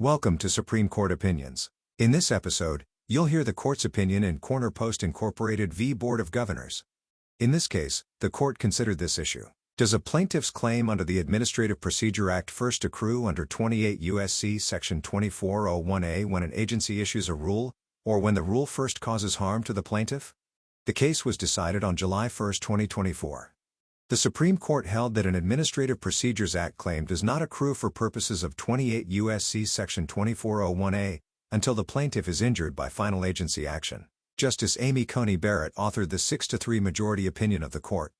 Welcome to Supreme Court Opinions. In this episode, you'll hear the court's opinion in Corner Post Incorporated v. Board of Governors. In this case, the court considered this issue. Does a plaintiff's claim under the Administrative Procedure Act first accrue under 28 U.S.C. Section 2401A when an agency issues a rule, or when the rule first causes harm to the plaintiff? The case was decided on July 1, 2024. The Supreme Court held that an Administrative Procedures Act claim does not accrue for purposes of 28 U.S.C. Section 2401A until the plaintiff is injured by final agency action. Justice Amy Coney Barrett authored the 6-3 majority opinion of the court.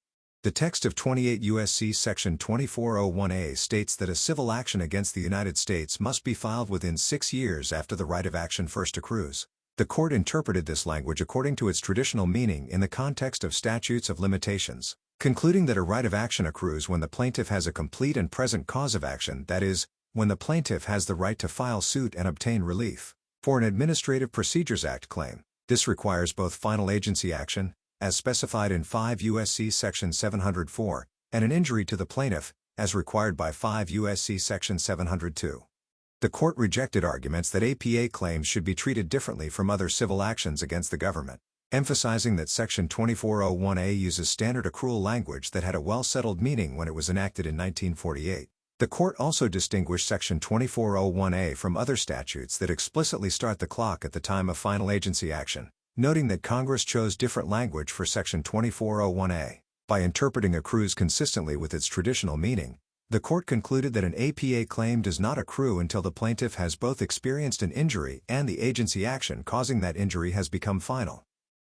The text of 28 U.S.C. Section 2401A states that a civil action against the United States must be filed within 6 years after the right of action first accrues. The court interpreted this language according to its traditional meaning in the context of statutes of limitations, concluding that a right of action accrues when the plaintiff has a complete and present cause of action, that is, when the plaintiff has the right to file suit and obtain relief. For an Administrative Procedures Act claim, this requires both final agency action, as specified in 5 U.S.C. Section 704, and an injury to the plaintiff, as required by 5 U.S.C. Section 702. The court rejected arguments that APA claims should be treated differently from other civil actions against the government, emphasizing that Section 2401A uses standard accrual language that had a well-settled meaning when it was enacted in 1948. The court also distinguished Section 2401A from other statutes that explicitly start the clock at the time of final agency action, noting that Congress chose different language for Section 2401A. By interpreting accrues consistently with its traditional meaning, the court concluded that an APA claim does not accrue until the plaintiff has both experienced an injury and the agency action causing that injury has become final.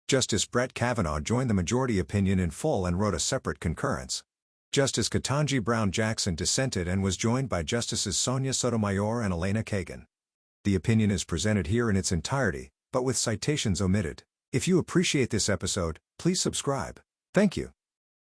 Justice Brett Kavanaugh joined the majority opinion in full and wrote a separate concurrence. Justice Ketanji Brown Jackson dissented and was joined by Justices Sonia Sotomayor and Elena Kagan. The opinion is presented here in its entirety, but with citations omitted. If you appreciate this episode, please subscribe. Thank you.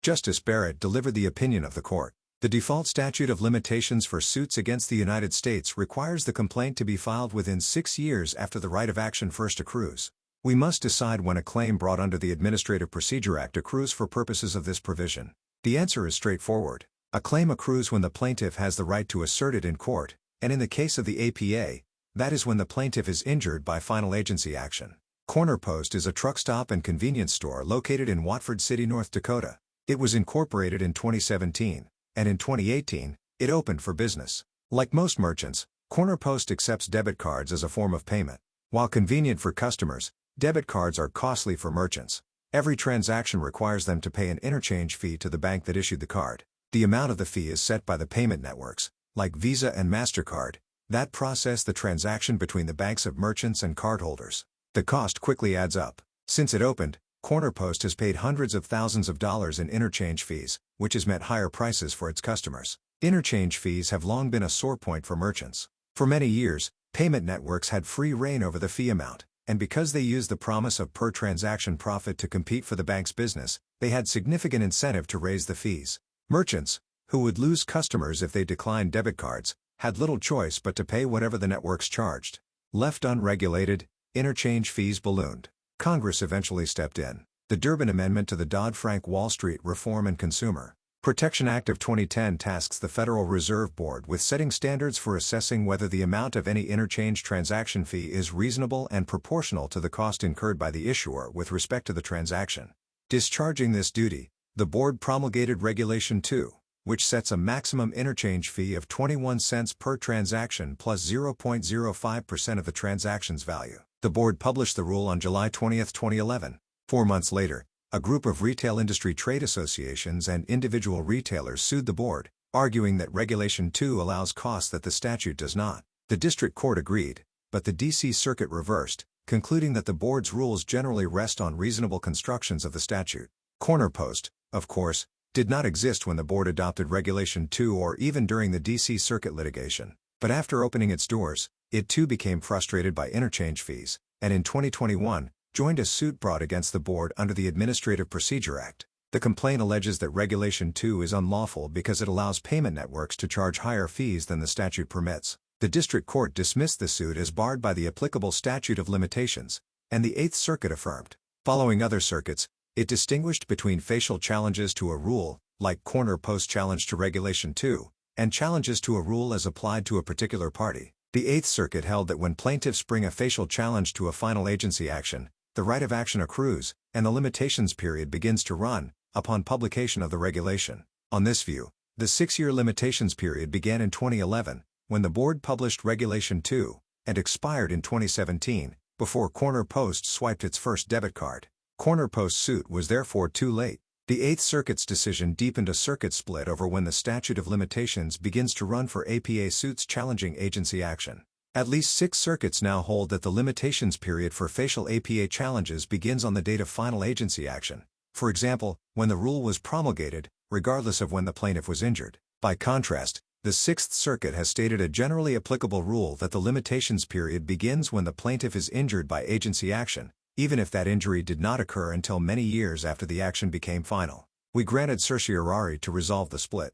Justice Barrett delivered the opinion of the court. The default statute of limitations for suits against the United States requires the complaint to be filed within 6 years after the right of action first accrues. We must decide when a claim brought under the Administrative Procedure Act accrues for purposes of this provision. The answer is straightforward. A claim accrues when the plaintiff has the right to assert it in court, and in the case of the APA, that is when the plaintiff is injured by final agency action. Corner Post is a truck stop and convenience store located in Watford City, North Dakota. It was incorporated in 2017, and in 2018, it opened for business. Like most merchants, Corner Post accepts debit cards as a form of payment. While convenient for customers, debit cards are costly for merchants. Every transaction requires them to pay an interchange fee to the bank that issued the card. The amount of the fee is set by the payment networks, like Visa and MasterCard, that process the transaction between the banks of merchants and cardholders. The cost quickly adds up. Since it opened, Corner Post has paid hundreds of thousands of dollars in interchange fees, which has meant higher prices for its customers. Interchange fees have long been a sore point for merchants. For many years, payment networks had free rein over the fee amount, and because they used the promise of per-transaction profit to compete for the bank's business, they had significant incentive to raise the fees. Merchants, who would lose customers if they declined debit cards, had little choice but to pay whatever the networks charged. Left unregulated, interchange fees ballooned. Congress eventually stepped in. The Durbin Amendment to the Dodd-Frank Wall Street Reform and Consumer Protection Act of 2010 tasks the Federal Reserve Board with setting standards for assessing whether the amount of any interchange transaction fee is reasonable and proportional to the cost incurred by the issuer with respect to the transaction. Discharging this duty, the board promulgated Regulation 2, which sets a maximum interchange fee of 21 cents per transaction plus 0.05% of the transaction's value. The board published the rule on July 20, 2011. 4 months later, a group of retail industry trade associations and individual retailers sued the board, arguing that Regulation 2 allows costs that the statute does not. The district court agreed, but the D.C. Circuit reversed, concluding that the board's rules generally rest on reasonable constructions of the statute. Corner Post, of course, did not exist when the board adopted Regulation 2 or even during the D.C. Circuit litigation, but after opening its doors, it too became frustrated by interchange fees, and in 2021, joined a suit brought against the board under the Administrative Procedure Act. The complaint alleges that Regulation 2 is unlawful because it allows payment networks to charge higher fees than the statute permits. The district court dismissed the suit as barred by the applicable statute of limitations, and the Eighth Circuit affirmed. Following other circuits, it distinguished between facial challenges to a rule, like Corner Post challenge to Regulation 2, and challenges to a rule as applied to a particular party. The Eighth Circuit held that when plaintiffs bring a facial challenge to a final agency action, the right of action accrues, and the limitations period begins to run upon publication of the regulation. On this view, the 6-year limitations period began in 2011, when the board published Regulation 2, and expired in 2017, before Corner Post swiped its first debit card. Corner Post's suit was therefore too late. The Eighth Circuit's decision deepened a circuit split over when the statute of limitations begins to run for APA suits challenging agency action. At least 6 circuits now hold that the limitations period for facial APA challenges begins on the date of final agency action. For example, when the rule was promulgated, regardless of when the plaintiff was injured. By contrast, the Sixth Circuit has stated a generally applicable rule that the limitations period begins when the plaintiff is injured by agency action, even if that injury did not occur until many years after the action became final. We granted certiorari to resolve the split.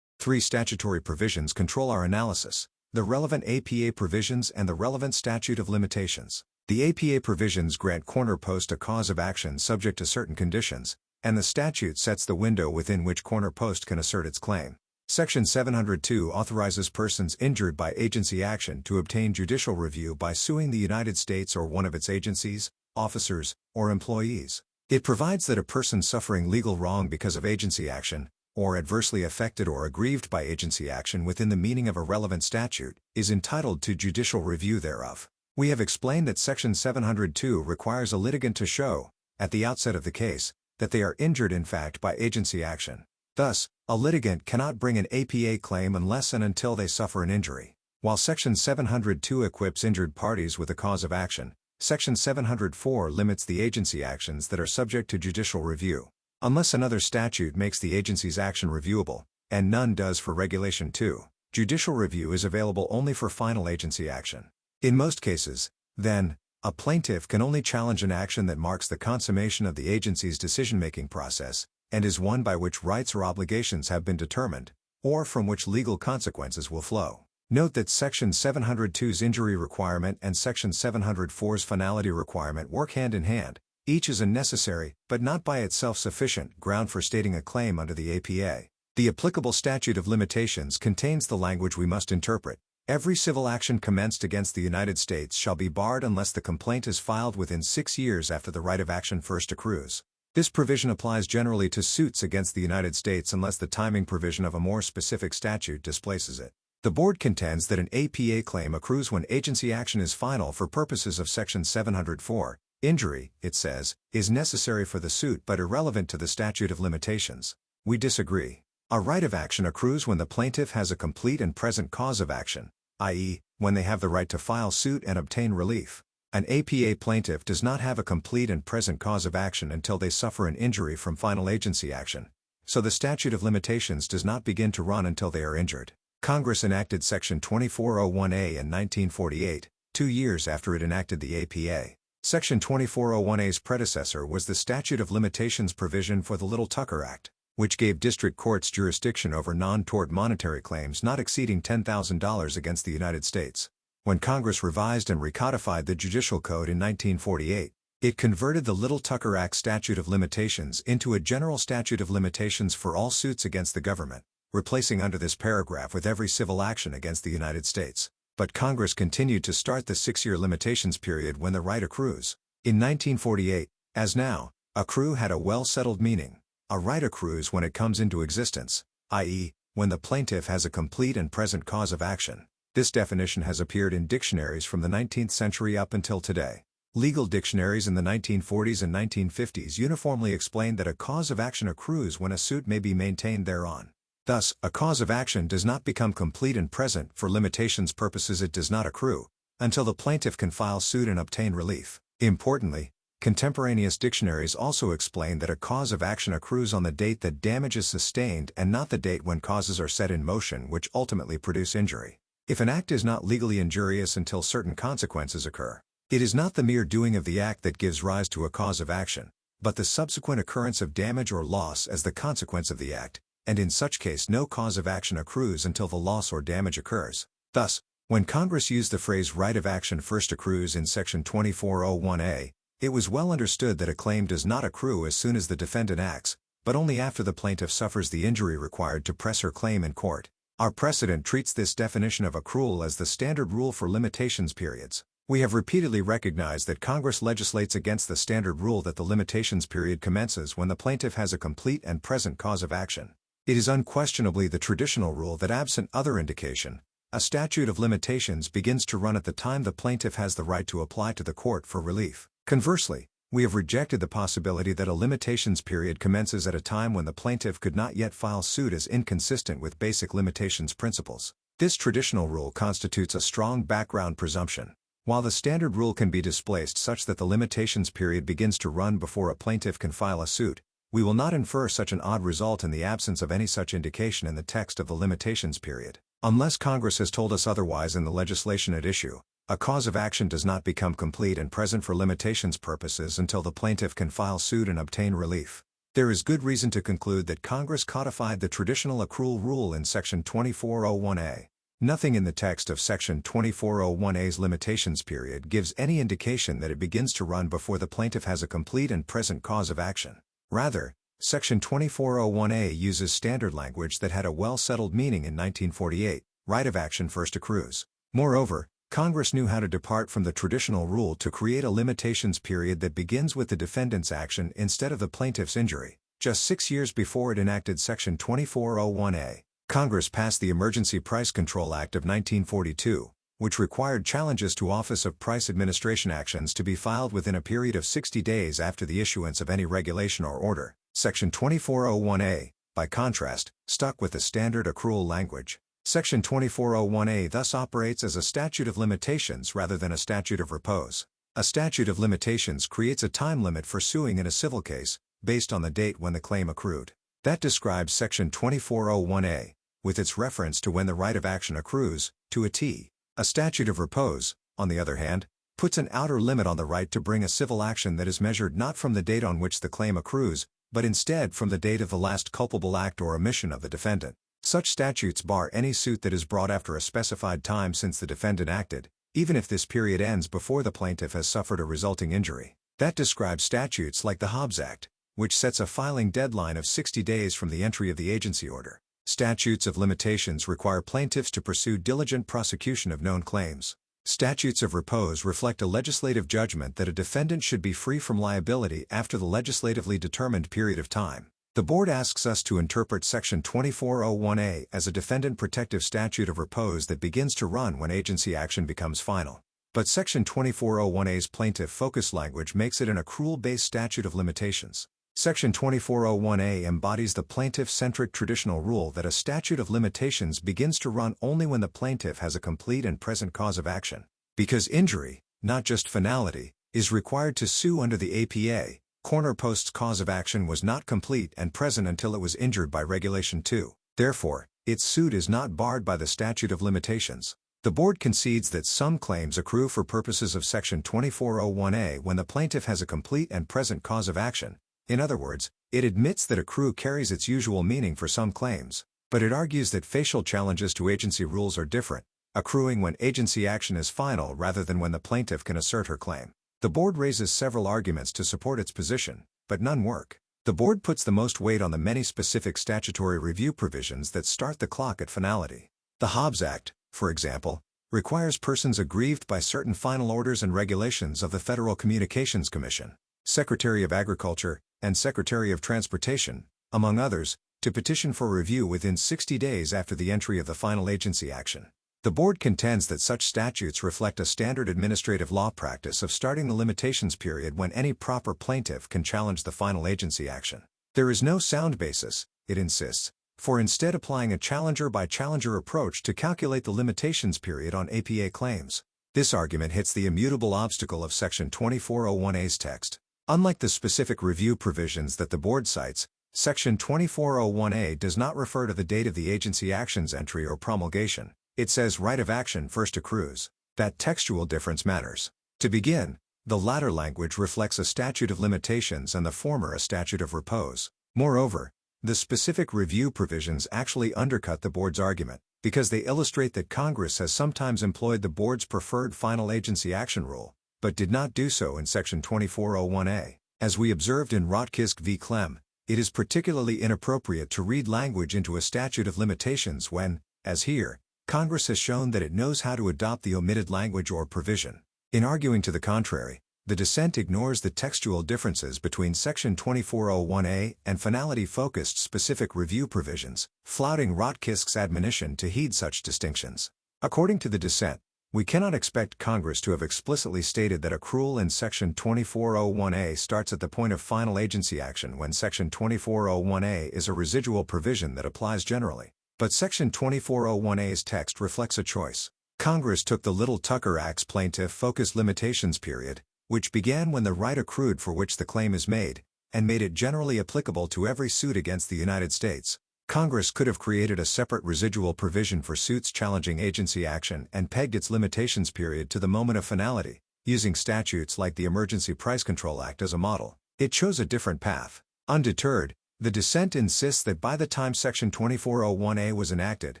3 statutory provisions control our analysis: the relevant APA provisions and the relevant statute of limitations. The APA provisions grant Corner Post a cause of action subject to certain conditions, and the statute sets the window within which Corner Post can assert its claim. Section 702 authorizes persons injured by agency action to obtain judicial review by suing the United States or one of its agencies, officers, or employees. It provides that a person suffering legal wrong because of agency action, or adversely affected or aggrieved by agency action within the meaning of a relevant statute, is entitled to judicial review thereof. We have explained that Section 702 requires a litigant to show, at the outset of the case, that they are injured in fact by agency action. Thus, a litigant cannot bring an APA claim unless and until they suffer an injury. While Section 702 equips injured parties with a cause of action, Section 704 limits the agency actions that are subject to judicial review. Unless another statute makes the agency's action reviewable, and none does for Regulation 2, judicial review is available only for final agency action. In most cases, then, a plaintiff can only challenge an action that marks the consummation of the agency's decision-making process, and is one by which rights or obligations have been determined, or from which legal consequences will flow. Note that Section 702's injury requirement and Section 704's finality requirement work hand in hand. Each is a necessary, but not by itself sufficient, ground for stating a claim under the APA. The applicable statute of limitations contains the language we must interpret. Every civil action commenced against the United States shall be barred unless the complaint is filed within 6 years after the right of action first accrues. This provision applies generally to suits against the United States unless the timing provision of a more specific statute displaces it. The Board contends that an APA claim accrues when agency action is final for purposes of Section 704. Injury, it says, is necessary for the suit but irrelevant to the statute of limitations. We disagree. A right of action accrues when the plaintiff has a complete and present cause of action, i.e., when they have the right to file suit and obtain relief. An APA plaintiff does not have a complete and present cause of action until they suffer an injury from final agency action. So the statute of limitations does not begin to run until they are injured. Congress enacted Section 2401A in 1948, 2 years after it enacted the APA. Section 2401A's predecessor was the statute of limitations provision for the Little-Tucker Act, which gave district courts jurisdiction over non-tort monetary claims not exceeding $10,000 against the United States. When Congress revised and recodified the Judicial Code in 1948, it converted the Little-Tucker Act statute of limitations into a general statute of limitations for all suits against the government, replacing under this paragraph with every civil action against the United States. But Congress continued to start the 6-year limitations period when the right accrues. In 1948, as now, accrue had a well-settled meaning. A right accrues when it comes into existence, i.e., when the plaintiff has a complete and present cause of action. This definition has appeared in dictionaries from the 19th century up until today. Legal dictionaries in the 1940s and 1950s uniformly explained that a cause of action accrues when a suit may be maintained thereon. Thus, a cause of action does not become complete and present for limitations purposes. It does not accrue until the plaintiff can file suit and obtain relief. Importantly, contemporaneous dictionaries also explain that a cause of action accrues on the date that damage is sustained and not the date when causes are set in motion which ultimately produce injury. If an act is not legally injurious until certain consequences occur, it is not the mere doing of the act that gives rise to a cause of action, but the subsequent occurrence of damage or loss as the consequence of the act, and in such case no cause of action accrues until the loss or damage occurs. Thus, when Congress used the phrase right of action first accrues in Section 2401A, it was well understood that a claim does not accrue as soon as the defendant acts, but only after the plaintiff suffers the injury required to press her claim in court. Our precedent treats this definition of accrual as the standard rule for limitations periods. We have repeatedly recognized that Congress legislates against the standard rule that the limitations period commences when the plaintiff has a complete and present cause of action. It is unquestionably the traditional rule that absent other indication, a statute of limitations begins to run at the time the plaintiff has the right to apply to the court for relief. Conversely, we have rejected the possibility that a limitations period commences at a time when the plaintiff could not yet file suit as inconsistent with basic limitations principles. This traditional rule constitutes a strong background presumption. While the standard rule can be displaced such that the limitations period begins to run before a plaintiff can file a suit, we will not infer such an odd result in the absence of any such indication in the text of the limitations period. Unless Congress has told us otherwise in the legislation at issue, a cause of action does not become complete and present for limitations purposes until the plaintiff can file suit and obtain relief. There is good reason to conclude that Congress codified the traditional accrual rule in Section 2401A. Nothing in the text of Section 2401A's limitations period gives any indication that it begins to run before the plaintiff has a complete and present cause of action. Rather, Section 2401A uses standard language that had a well-settled meaning in 1948, right of action first accrues. Moreover, Congress knew how to depart from the traditional rule to create a limitations period that begins with the defendant's action instead of the plaintiff's injury. Just 6 years before it enacted Section 2401A, Congress passed the Emergency Price Control Act of 1942, which required challenges to Office of Price Administration actions to be filed within a period of 60 days after the issuance of any regulation or order. Section 2401A, by contrast, stuck with the standard accrual language. Section 2401A thus operates as a statute of limitations rather than a statute of repose. A statute of limitations creates a time limit for suing in a civil case, based on the date when the claim accrued. That describes Section 2401A, with its reference to when the right of action accrues, to a T. A statute of repose, on the other hand, puts an outer limit on the right to bring a civil action that is measured not from the date on which the claim accrues, but instead from the date of the last culpable act or omission of the defendant. Such statutes bar any suit that is brought after a specified time since the defendant acted, even if this period ends before the plaintiff has suffered a resulting injury. That describes statutes like the Hobbs Act, which sets a filing deadline of 60 days from the entry of the agency order. Statutes of limitations require plaintiffs to pursue diligent prosecution of known claims. Statutes of repose reflect a legislative judgment that a defendant should be free from liability after the legislatively determined period of time. The Board asks us to interpret Section 2401A as a defendant protective statute of repose that begins to run when agency action becomes final. But Section 2401A's plaintiff focus language makes it an accrual-based statute of limitations. Section 2401A embodies the plaintiff-centric traditional rule that a statute of limitations begins to run only when the plaintiff has a complete and present cause of action. Because injury, not just finality, is required to sue under the APA, Corner Post's cause of action was not complete and present until it was injured by Regulation 2. Therefore, its suit is not barred by the statute of limitations. The Board concedes that some claims accrue for purposes of Section 2401A when the plaintiff has a complete and present cause of action. In other words, it admits that accrue carries its usual meaning for some claims, but it argues that facial challenges to agency rules are different, accruing when agency action is final rather than when the plaintiff can assert her claim. The Board raises several arguments to support its position, but none work. The Board puts the most weight on the many specific statutory review provisions that start the clock at finality. The Hobbs Act, for example, requires persons aggrieved by certain final orders and regulations of the Federal Communications Commission, Secretary of Agriculture, and Secretary of Transportation, among others, to petition for review within 60 days after the entry of the final agency action. The Board contends that such statutes reflect a standard administrative law practice of starting the limitations period when any proper plaintiff can challenge the final agency action. There is no sound basis, it insists, for instead applying a challenger-by-challenger approach to calculate the limitations period on APA claims. This argument hits the immutable obstacle of Section 2401A's text. Unlike the specific review provisions that the Board cites, Section 2401A does not refer to the date of the agency action's entry or promulgation. It says right of action first accrues. That textual difference matters. To begin, the latter language reflects a statute of limitations and the former a statute of repose. Moreover, the specific review provisions actually undercut the Board's argument, because they illustrate that Congress has sometimes employed the Board's preferred final agency action rule, but did not do so in Section 2401A. As we observed in Rotkisk v. Clem, it is particularly inappropriate to read language into a statute of limitations when, As here, Congress has shown that it knows how to adopt the omitted language or provision. In arguing to the contrary, the dissent ignores the textual differences between Section 2401A and finality-focused specific review provisions, flouting Rothkisk's admonition to heed such distinctions. According to the dissent, we cannot expect Congress to have explicitly stated that accrual in Section 2401A starts at the point of final agency action when Section 2401A is a residual provision that applies generally. But Section 2401A's text reflects a choice. Congress took the Little Tucker Act's plaintiff-focused limitations period, which began when the right accrued for which the claim is made, and made it generally applicable to every suit against the United States. Congress could have created a separate residual provision for suits challenging agency action and pegged its limitations period to the moment of finality, using statutes like the Emergency Price Control Act as a model. It chose a different path. Undeterred, the dissent insists that by the time Section 2401A was enacted,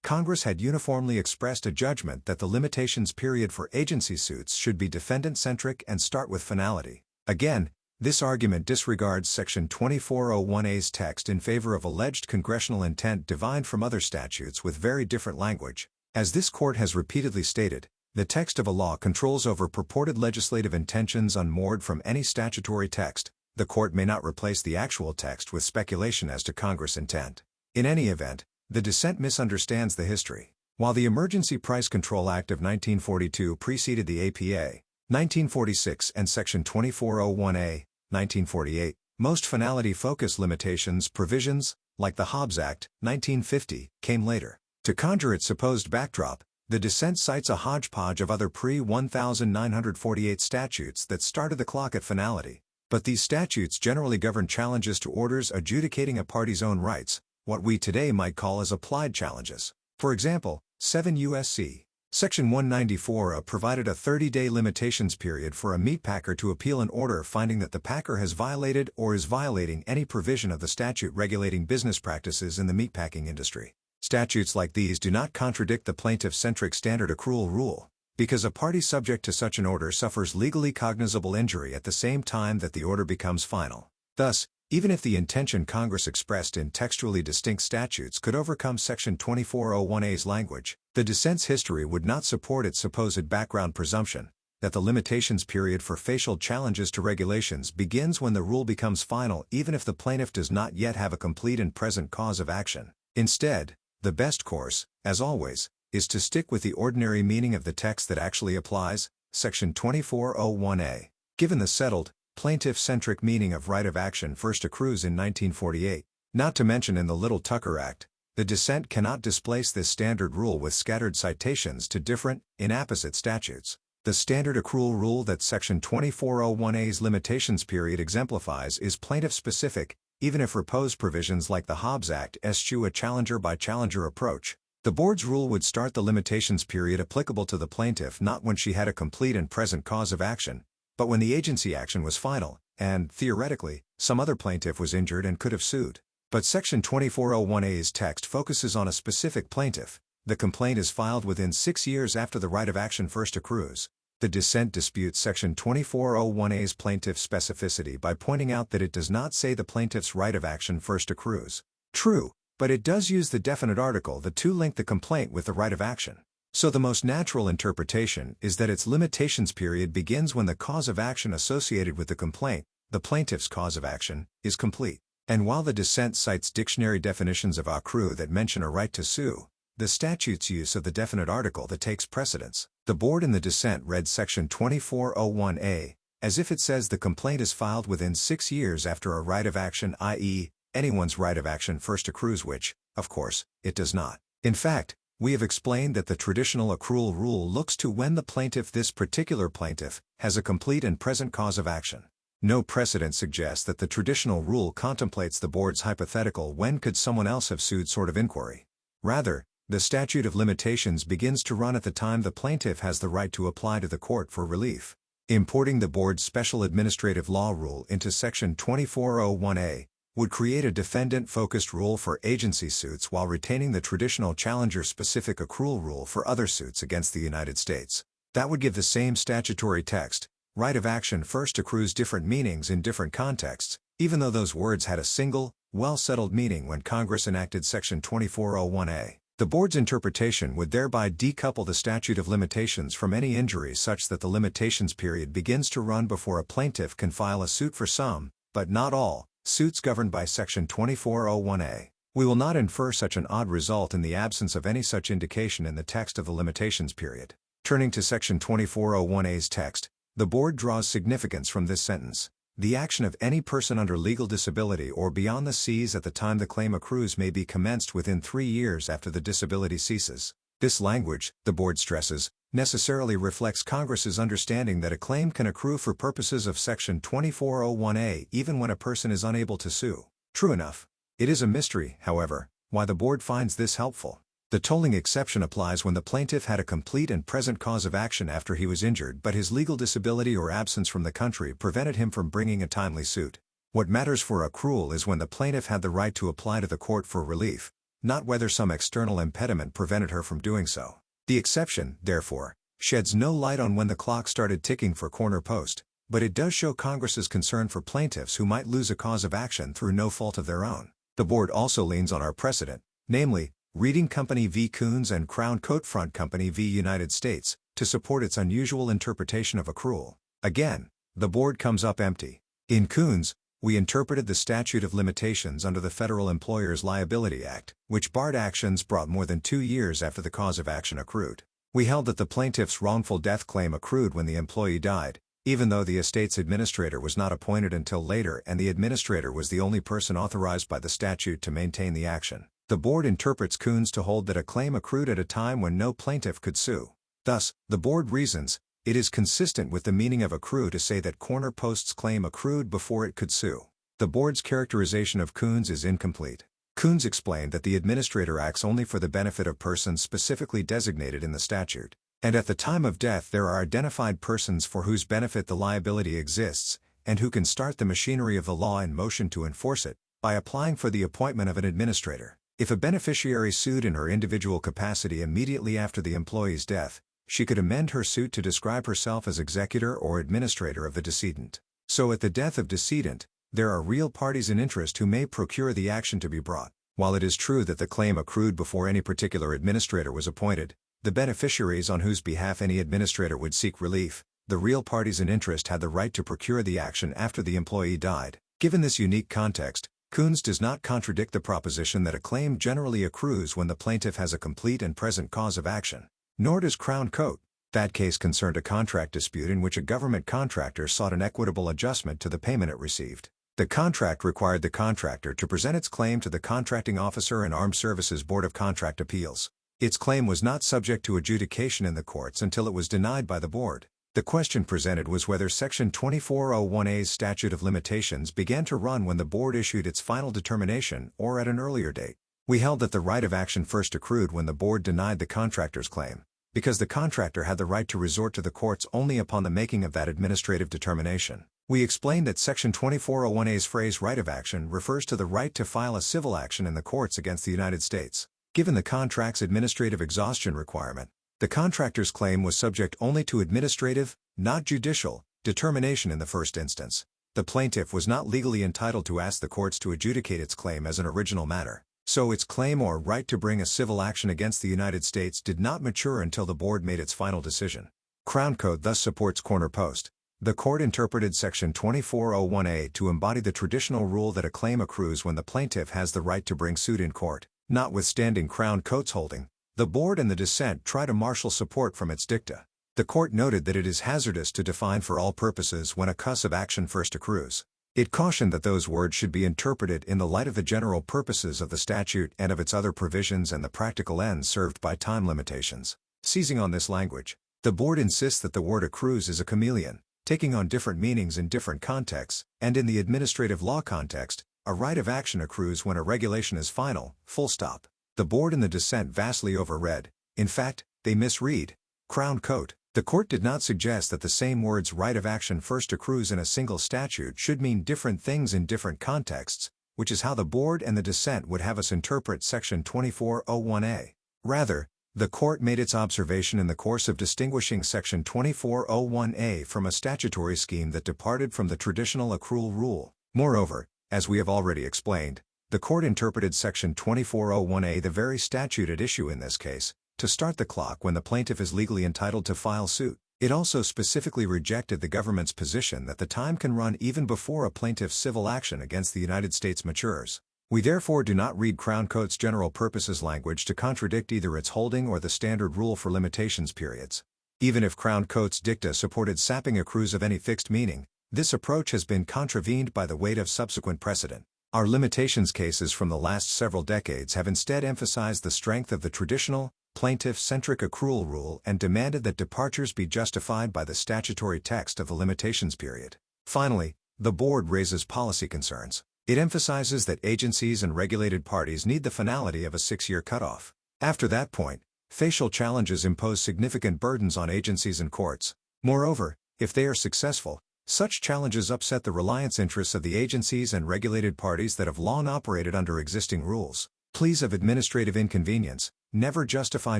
Congress had uniformly expressed a judgment that the limitations period for agency suits should be defendant-centric and start with finality. Again, this argument disregards Section 2401A's text in favor of alleged congressional intent divined from other statutes with very different language. As this court has repeatedly stated, the text of a law controls over purported legislative intentions unmoored from any statutory text. The court may not replace the actual text with speculation as to Congress' intent. In any event, the dissent misunderstands the history. While the Emergency Price Control Act of 1942 preceded the APA, 1946 and Section 2401A, 1948, most finality-focused limitations provisions, like the Hobbs Act, 1950, came later. To conjure its supposed backdrop, the dissent cites a hodgepodge of other pre-1948 statutes that started the clock at finality. But these statutes generally govern challenges to orders adjudicating a party's own rights, what we today might call as applied challenges. For example, 7 U.S.C. Section 194 provided a 30-day limitations period for a meatpacker to appeal an order finding that the packer has violated or is violating any provision of the statute regulating business practices in the meatpacking industry. Statutes like these do not contradict the plaintiff-centric standard accrual rule, because a party subject to such an order suffers legally cognizable injury at the same time that the order becomes final. Thus, even if the intention Congress expressed in textually distinct statutes could overcome Section 2401A's language, the dissent's history would not support its supposed background presumption that the limitations period for facial challenges to regulations begins when the rule becomes final even if the plaintiff does not yet have a complete and present cause of action. Instead, the best course, as always, is to stick with the ordinary meaning of the text that actually applies, Section 2401A. Given the settled, plaintiff-centric meaning of right of action first accrues in 1948, not to mention in the Little Tucker Act, the dissent cannot displace this standard rule with scattered citations to different, inapposite statutes. The standard accrual rule that Section 2401A's limitations period exemplifies is plaintiff-specific, even if repose provisions like the Hobbs Act eschew a challenger-by-challenger approach. The board's rule would start the limitations period applicable to the plaintiff not when she had a complete and present cause of action, but when the agency action was final, and, theoretically, some other plaintiff was injured and could have sued. But Section 2401A's text focuses on a specific plaintiff. The complaint is filed within 6 years after the right of action first accrues. The dissent disputes Section 2401A's plaintiff specificity by pointing out that it does not say the plaintiff's right of action first accrues. True, but it does use the definite article to link the complaint with the right of action. So the most natural interpretation is that its limitations period begins when the cause of action associated with the complaint, the plaintiff's cause of action, is complete. And while the dissent cites dictionary definitions of accrue that mention a right to sue, the statute's use of the definite article that takes precedence. The board in the dissent read Section 2401A as if it says the complaint is filed within 6 years after a right of action, i.e., anyone's right of action first accrues, which, of course, it does not. In fact, we have explained that the traditional accrual rule looks to when the plaintiff, this particular plaintiff, has a complete and present cause of action. No precedent suggests that the traditional rule contemplates the board's hypothetical when could someone else have sued sort of inquiry. Rather, the statute of limitations begins to run at the time the plaintiff has the right to apply to the court for relief. Importing the board's special administrative law rule into Section 2401A would create a defendant-focused rule for agency suits while retaining the traditional challenger-specific accrual rule for other suits against the United States. That would give the same statutory text, right of action first accrues, different meanings in different contexts, even though those words had a single, well-settled meaning when Congress enacted Section 2401A. The board's interpretation would thereby decouple the statute of limitations from any injury such that the limitations period begins to run before a plaintiff can file a suit for some, but not all, suits governed by Section 2401A. We will not infer such an odd result in the absence of any such indication in the text of the limitations period. Turning to Section 2401A's text, the board draws significance from this sentence. The action of any person under legal disability or beyond the seas at the time the claim accrues may be commenced within 3 years after the disability ceases. This language, the board stresses, necessarily reflects Congress's understanding that a claim can accrue for purposes of Section 2401A even when a person is unable to sue. True enough. It is a mystery, however, why the board finds this helpful. The tolling exception applies when the plaintiff had a complete and present cause of action after he was injured but his legal disability or absence from the country prevented him from bringing a timely suit. What matters for accrual is when the plaintiff had the right to apply to the court for relief, not whether some external impediment prevented her from doing so. The exception, therefore, sheds no light on when the clock started ticking for corner post, but it does show Congress's concern for plaintiffs who might lose a cause of action through no fault of their own. The board also leans on our precedent, namely, Reading Company v. Coons and Crown Coat Front Company v. United States, to support its unusual interpretation of accrual. Again, the board comes up empty. In Coons, we interpreted the statute of limitations under the Federal Employers' Liability Act, which barred actions brought more than 2 years after the cause of action accrued. We held that the plaintiff's wrongful death claim accrued when the employee died, even though the estate's administrator was not appointed until later and the administrator was the only person authorized by the statute to maintain the action. The board interprets Coons to hold that a claim accrued at a time when no plaintiff could sue. Thus, the board reasons, it is consistent with the meaning of accrue to say that corner post's claim accrued before it could sue. The board's characterization of Coons is incomplete. Coons explained that the administrator acts only for the benefit of persons specifically designated in the statute, and at the time of death there are identified persons for whose benefit the liability exists, and who can start the machinery of the law in motion to enforce it, by applying for the appointment of an administrator. If a beneficiary sued in her individual capacity immediately after the employee's death, she could amend her suit to describe herself as executor or administrator of the decedent. So at the death of decedent, there are real parties in interest who may procure the action to be brought. While it is true that the claim accrued before any particular administrator was appointed, the beneficiaries on whose behalf any administrator would seek relief, the real parties in interest had the right to procure the action after the employee died. Given this unique context, Coons does not contradict the proposition that a claim generally accrues when the plaintiff has a complete and present cause of action. Nor does Crown Coat. That case concerned a contract dispute in which a government contractor sought an equitable adjustment to the payment it received. The contract required the contractor to present its claim to the contracting officer and Armed Services Board of Contract Appeals. Its claim was not subject to adjudication in the courts until it was denied by the board. The question presented was whether Section 2401A's statute of limitations began to run when the board issued its final determination or at an earlier date. We held that the right of action first accrued when the board denied the contractor's claim, because the contractor had the right to resort to the courts only upon the making of that administrative determination. We explained that Section 2401A's phrase right of action refers to the right to file a civil action in the courts against the United States. Given the contract's administrative exhaustion requirement, the contractor's claim was subject only to administrative, not judicial, determination in the first instance. The plaintiff was not legally entitled to ask the courts to adjudicate its claim as an original matter, so its claim or right to bring a civil action against the United States did not mature until the board made its final decision. Crown Coat thus supports corner post. The court interpreted Section 2401A to embody the traditional rule that a claim accrues when the plaintiff has the right to bring suit in court. Notwithstanding Crown Coat's holding, the board and the dissent try to marshal support from its dicta. The court noted that it is hazardous to define for all purposes when a cause of action first accrues. It cautioned that those words should be interpreted in the light of the general purposes of the statute and of its other provisions and the practical ends served by time limitations. Seizing on this language, the board insists that the word accrues is a chameleon, taking on different meanings in different contexts, and in the administrative law context, a right of action accrues when a regulation is final, full stop. The board and the dissent vastly overread. In fact, they misread Crown Coat. The court did not suggest that the same words right of action first accrues in a single statute should mean different things in different contexts, which is how the board and the dissent would have us interpret Section 2401A. Rather, the court made its observation in the course of distinguishing Section 2401A from a statutory scheme that departed from the traditional accrual rule. Moreover, as we have already explained, The court interpreted Section 2401A, the very statute at issue in this case, to start the clock when the plaintiff is legally entitled to file suit. It also specifically rejected the government's position that the time can run even before a plaintiff's civil action against the United States matures. We therefore do not read Crown Court's general purposes language to contradict either its holding or the standard rule for limitations periods. Even if Crown Court's dicta supported sapping accrues of any fixed meaning, this approach has been contravened by the weight of subsequent precedent. Our limitations cases from the last several decades have instead emphasized the strength of the traditional, plaintiff-centric accrual rule and demanded that departures be justified by the statutory text of the limitations period. Finally, the board raises policy concerns. It emphasizes that agencies and regulated parties need the finality of a 6-year cutoff. After that point, facial challenges impose significant burdens on agencies and courts. Moreover, if they are successful, such challenges upset the reliance interests of the agencies and regulated parties that have long operated under existing rules. Pleas of administrative inconvenience never justify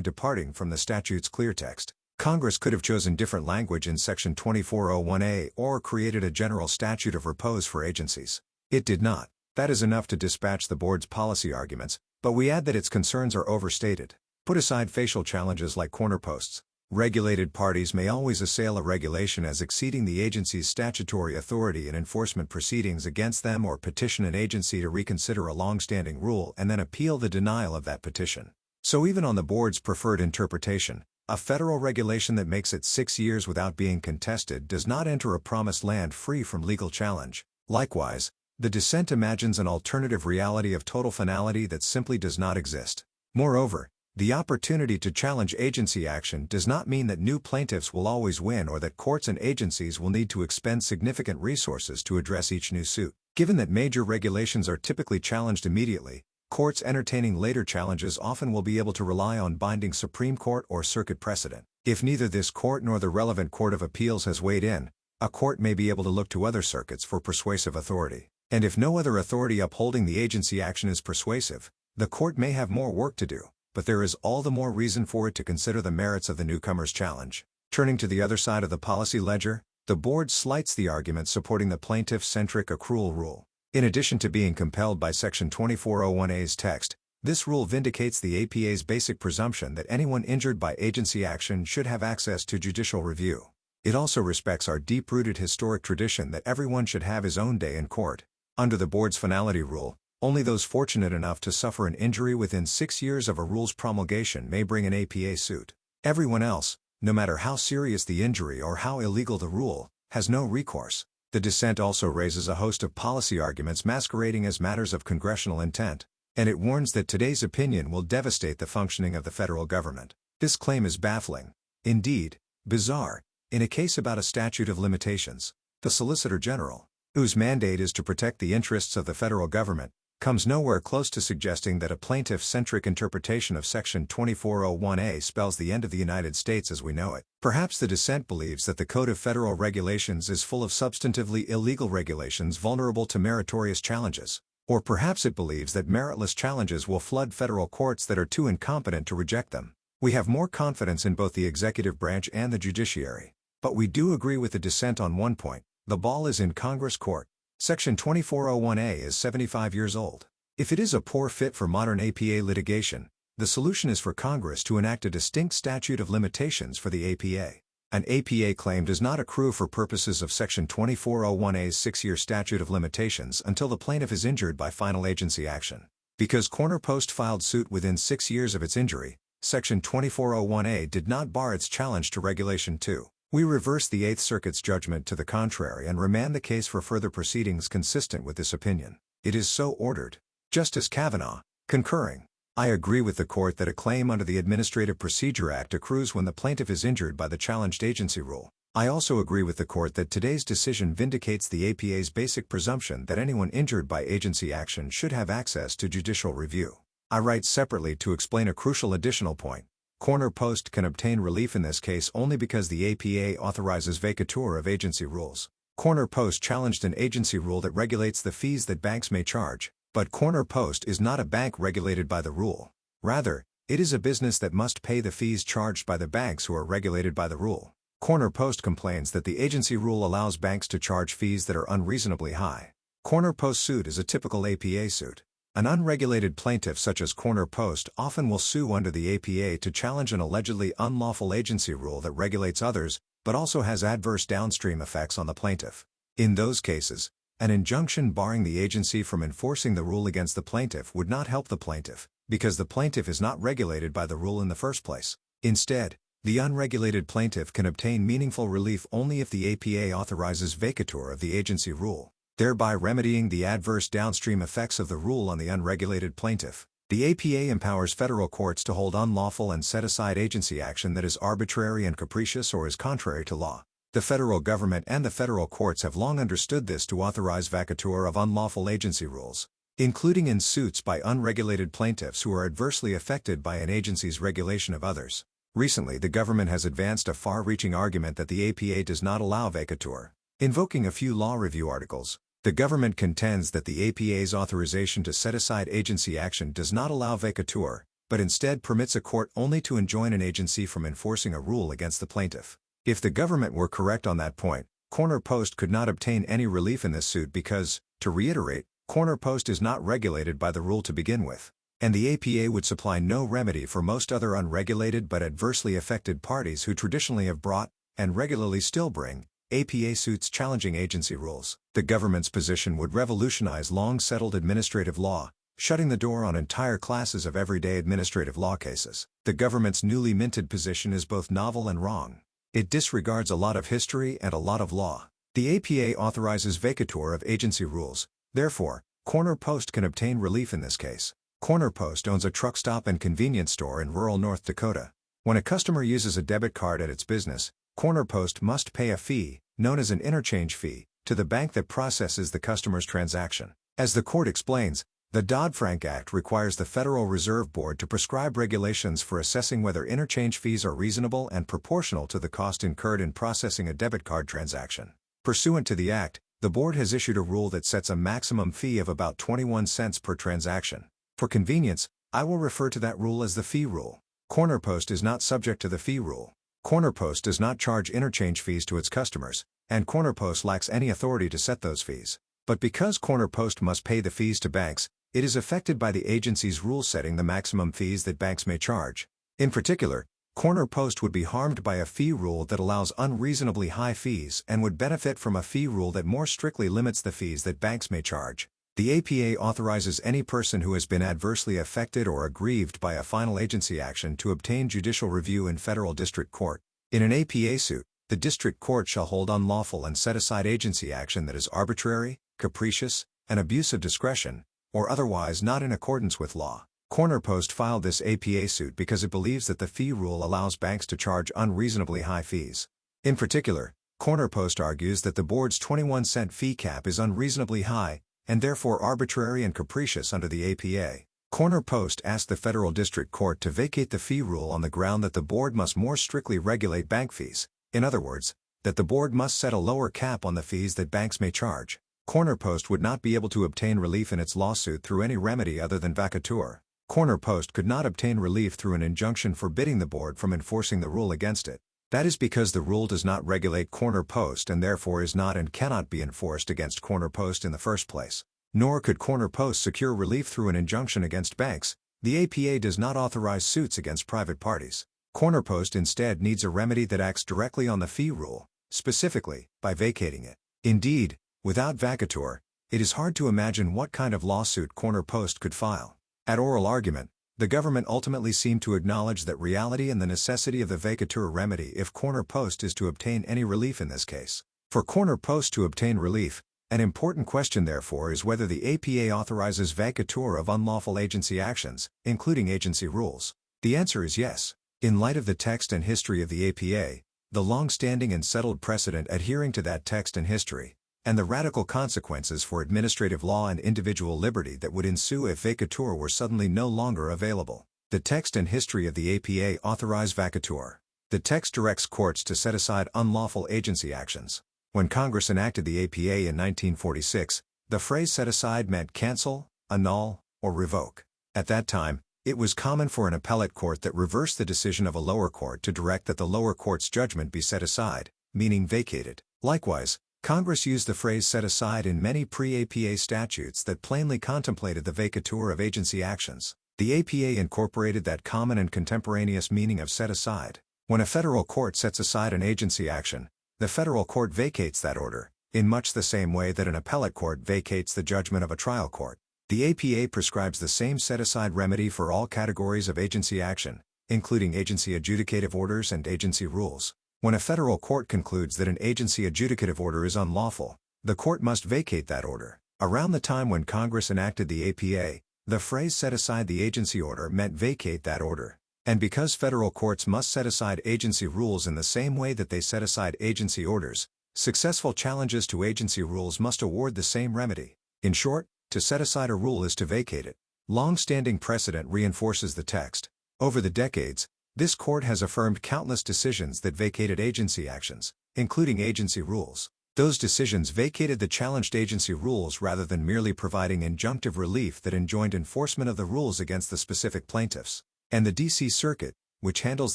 departing from the statute's clear text. Congress could have chosen different language in Section 2401A or created a general statute of repose for agencies. It did not. That is enough to dispatch the board's policy arguments, but we add that its concerns are overstated. Put aside facial challenges like corner posts. Regulated parties may always assail a regulation as exceeding the agency's statutory authority in enforcement proceedings against them or petition an agency to reconsider a long-standing rule and then appeal the denial of that petition. So even on the board's preferred interpretation, a federal regulation that makes it 6 years without being contested does not enter a promised land free from legal challenge. Likewise, the dissent imagines an alternative reality of total finality that simply does not exist. Moreover, the opportunity to challenge agency action does not mean that new plaintiffs will always win or that courts and agencies will need to expend significant resources to address each new suit. Given that major regulations are typically challenged immediately, courts entertaining later challenges often will be able to rely on binding Supreme Court or circuit precedent. If neither this court nor the relevant Court of Appeals has weighed in, a court may be able to look to other circuits for persuasive authority. And if no other authority upholding the agency action is persuasive, the court may have more work to do, but there is all the more reason for it to consider the merits of the newcomer's challenge. Turning to the other side of the policy ledger, the board slights the argument supporting the plaintiff-centric accrual rule. In addition to being compelled by Section 2401A's text, this rule vindicates the APA's basic presumption that anyone injured by agency action should have access to judicial review. It also respects our deep-rooted historic tradition that everyone should have his own day in court. Under the board's finality rule, only those fortunate enough to suffer an injury within 6 years of a rule's promulgation may bring an APA suit. Everyone else, no matter how serious the injury or how illegal the rule, has no recourse. The dissent also raises a host of policy arguments masquerading as matters of congressional intent, and it warns that today's opinion will devastate the functioning of the federal government. This claim is baffling, indeed, bizarre, in a case about a statute of limitations. The Solicitor General, whose mandate is to protect the interests of the federal government, comes nowhere close to suggesting that a plaintiff-centric interpretation of Section 2401A spells the end of the United States as we know it. Perhaps the dissent believes that the Code of Federal Regulations is full of substantively illegal regulations vulnerable to meritorious challenges. Or perhaps it believes that meritless challenges will flood federal courts that are too incompetent to reject them. We have more confidence in both the executive branch and the judiciary. But we do agree with the dissent on one point: the ball is in Congress court. Section 2401A is 75 years old. If it is a poor fit for modern APA litigation, the solution is for Congress to enact a distinct statute of limitations for the APA. An APA claim does not accrue for purposes of Section 2401A's 6-year statute of limitations until the plaintiff is injured by final agency action. Because Corner Post filed suit within 6 years of its injury, Section 2401A did not bar its challenge to Regulation 2. We reverse the Eighth Circuit's judgment to the contrary and remand the case for further proceedings consistent with this opinion. It is so ordered. Justice Kavanaugh, concurring. I agree with the court that a claim under the Administrative Procedure Act accrues when the plaintiff is injured by the challenged agency rule. I also agree with the court that today's decision vindicates the APA's basic presumption that anyone injured by agency action should have access to judicial review. I write separately to explain a crucial additional point. Corner Post can obtain relief in this case only because the APA authorizes vacatur of agency rules. Corner Post challenged an agency rule that regulates the fees that banks may charge, but Corner Post is not a bank regulated by the rule. Rather, it is a business that must pay the fees charged by the banks who are regulated by the rule. Corner Post complains that the agency rule allows banks to charge fees that are unreasonably high. Corner Post's suit is a typical APA suit. An unregulated plaintiff such as Corner Post often will sue under the APA to challenge an allegedly unlawful agency rule that regulates others, but also has adverse downstream effects on the plaintiff. In those cases, an injunction barring the agency from enforcing the rule against the plaintiff would not help the plaintiff, because the plaintiff is not regulated by the rule in the first place. Instead, the unregulated plaintiff can obtain meaningful relief only if the APA authorizes vacatur of the agency rule, thereby remedying the adverse downstream effects of the rule on the unregulated plaintiff. The APA empowers federal courts to hold unlawful and set aside agency action that is arbitrary and capricious or is contrary to law. The federal government and the federal courts have long understood this to authorize vacatur of unlawful agency rules, including in suits by unregulated plaintiffs who are adversely affected by an agency's regulation of others. Recently, the government has advanced a far-reaching argument that the APA does not allow vacatur. Invoking a few law review articles, the government contends that the APA's authorization to set aside agency action does not allow vacatur, but instead permits a court only to enjoin an agency from enforcing a rule against the plaintiff. If the government were correct on that point, Corner Post could not obtain any relief in this suit because, to reiterate, Corner Post is not regulated by the rule to begin with, and the APA would supply no remedy for most other unregulated but adversely affected parties who traditionally have brought, and regularly still bring, APA suits challenging agency rules. The government's position would revolutionize long-settled administrative law, shutting the door on entire classes of everyday administrative law cases. The government's newly minted position is both novel and wrong. It disregards a lot of history and a lot of law. The APA authorizes vacatur of agency rules, therefore, Corner Post can obtain relief in this case. Corner Post owns a truck stop and convenience store in rural North Dakota. When a customer uses a debit card at its business, Corner Post must pay a fee, known as an interchange fee, to the bank that processes the customer's transaction. As the court explains, the Dodd-Frank Act requires the Federal Reserve Board to prescribe regulations for assessing whether interchange fees are reasonable and proportional to the cost incurred in processing a debit card transaction. Pursuant to the Act, the board has issued a rule that sets a maximum fee of about 21 cents per transaction. For convenience, I will refer to that rule as the fee rule. Corner Post is not subject to the fee rule. Corner Post does not charge interchange fees to its customers, and Corner Post lacks any authority to set those fees. But because Corner Post must pay the fees to banks, it is affected by the agency's rule setting the maximum fees that banks may charge. In particular, Corner Post would be harmed by a fee rule that allows unreasonably high fees and would benefit from a fee rule that more strictly limits the fees that banks may charge. The APA authorizes any person who has been adversely affected or aggrieved by a final agency action to obtain judicial review in federal district court. In an APA suit, the district court shall hold unlawful and set aside agency action that is arbitrary, capricious, and abuse of discretion, or otherwise not in accordance with law. Corner Post filed this APA suit because it believes that the fee rule allows banks to charge unreasonably high fees. In particular, Corner Post argues that the board's 21-cent fee cap is unreasonably high, and therefore arbitrary and capricious under the APA. Corner Post asked the federal district court to vacate the fee rule on the ground that the board must more strictly regulate bank fees. In other words, that the board must set a lower cap on the fees that banks may charge. Corner Post would not be able to obtain relief in its lawsuit through any remedy other than vacatur. Corner Post could not obtain relief through an injunction forbidding the board from enforcing the rule against it. That is because the rule does not regulate Corner Post and therefore is not and cannot be enforced against Corner Post in the first place. Nor could Corner Post secure relief through an injunction against banks. The APA does not authorize suits against private parties. Corner Post instead needs a remedy that acts directly on the fee rule, specifically, by vacating it. Indeed, without vacatur, it is hard to imagine what kind of lawsuit Corner Post could file. At oral argument, the government ultimately seemed to acknowledge that reality and the necessity of the vacatur remedy if Corner Post is to obtain any relief in this case. For Corner Post to obtain relief, an important question therefore is whether the APA authorizes vacatur of unlawful agency actions, including agency rules. The answer is yes. In light of the text and history of the APA, the long-standing and settled precedent adhering to that text and history, and the radical consequences for administrative law and individual liberty that would ensue if vacatur were suddenly no longer available. The text and history of the APA authorize vacatur. The text directs courts to set aside unlawful agency actions. When Congress enacted the APA in 1946, the phrase set aside meant cancel, annul, or revoke. At that time, it was common for an appellate court that reversed the decision of a lower court to direct that the lower court's judgment be set aside, meaning vacated. Likewise, Congress used the phrase set aside in many pre-APA statutes that plainly contemplated the vacatur of agency actions. The APA incorporated that common and contemporaneous meaning of set aside. When a federal court sets aside an agency action, the federal court vacates that order, in much the same way that an appellate court vacates the judgment of a trial court. The APA prescribes the same set-aside remedy for all categories of agency action, including agency adjudicative orders and agency rules. When a federal court concludes that an agency adjudicative order is unlawful, the court must vacate that order. Around the time when Congress enacted the APA, the phrase set aside the agency order meant vacate that order. And because federal courts must set aside agency rules in the same way that they set aside agency orders, successful challenges to agency rules must award the same remedy. In short, to set aside a rule is to vacate it. Long-standing precedent reinforces the text. Over the decades, this court has affirmed countless decisions that vacated agency actions, including agency rules. Those decisions vacated the challenged agency rules rather than merely providing injunctive relief that enjoined enforcement of the rules against the specific plaintiffs. And the D.C. Circuit, which handles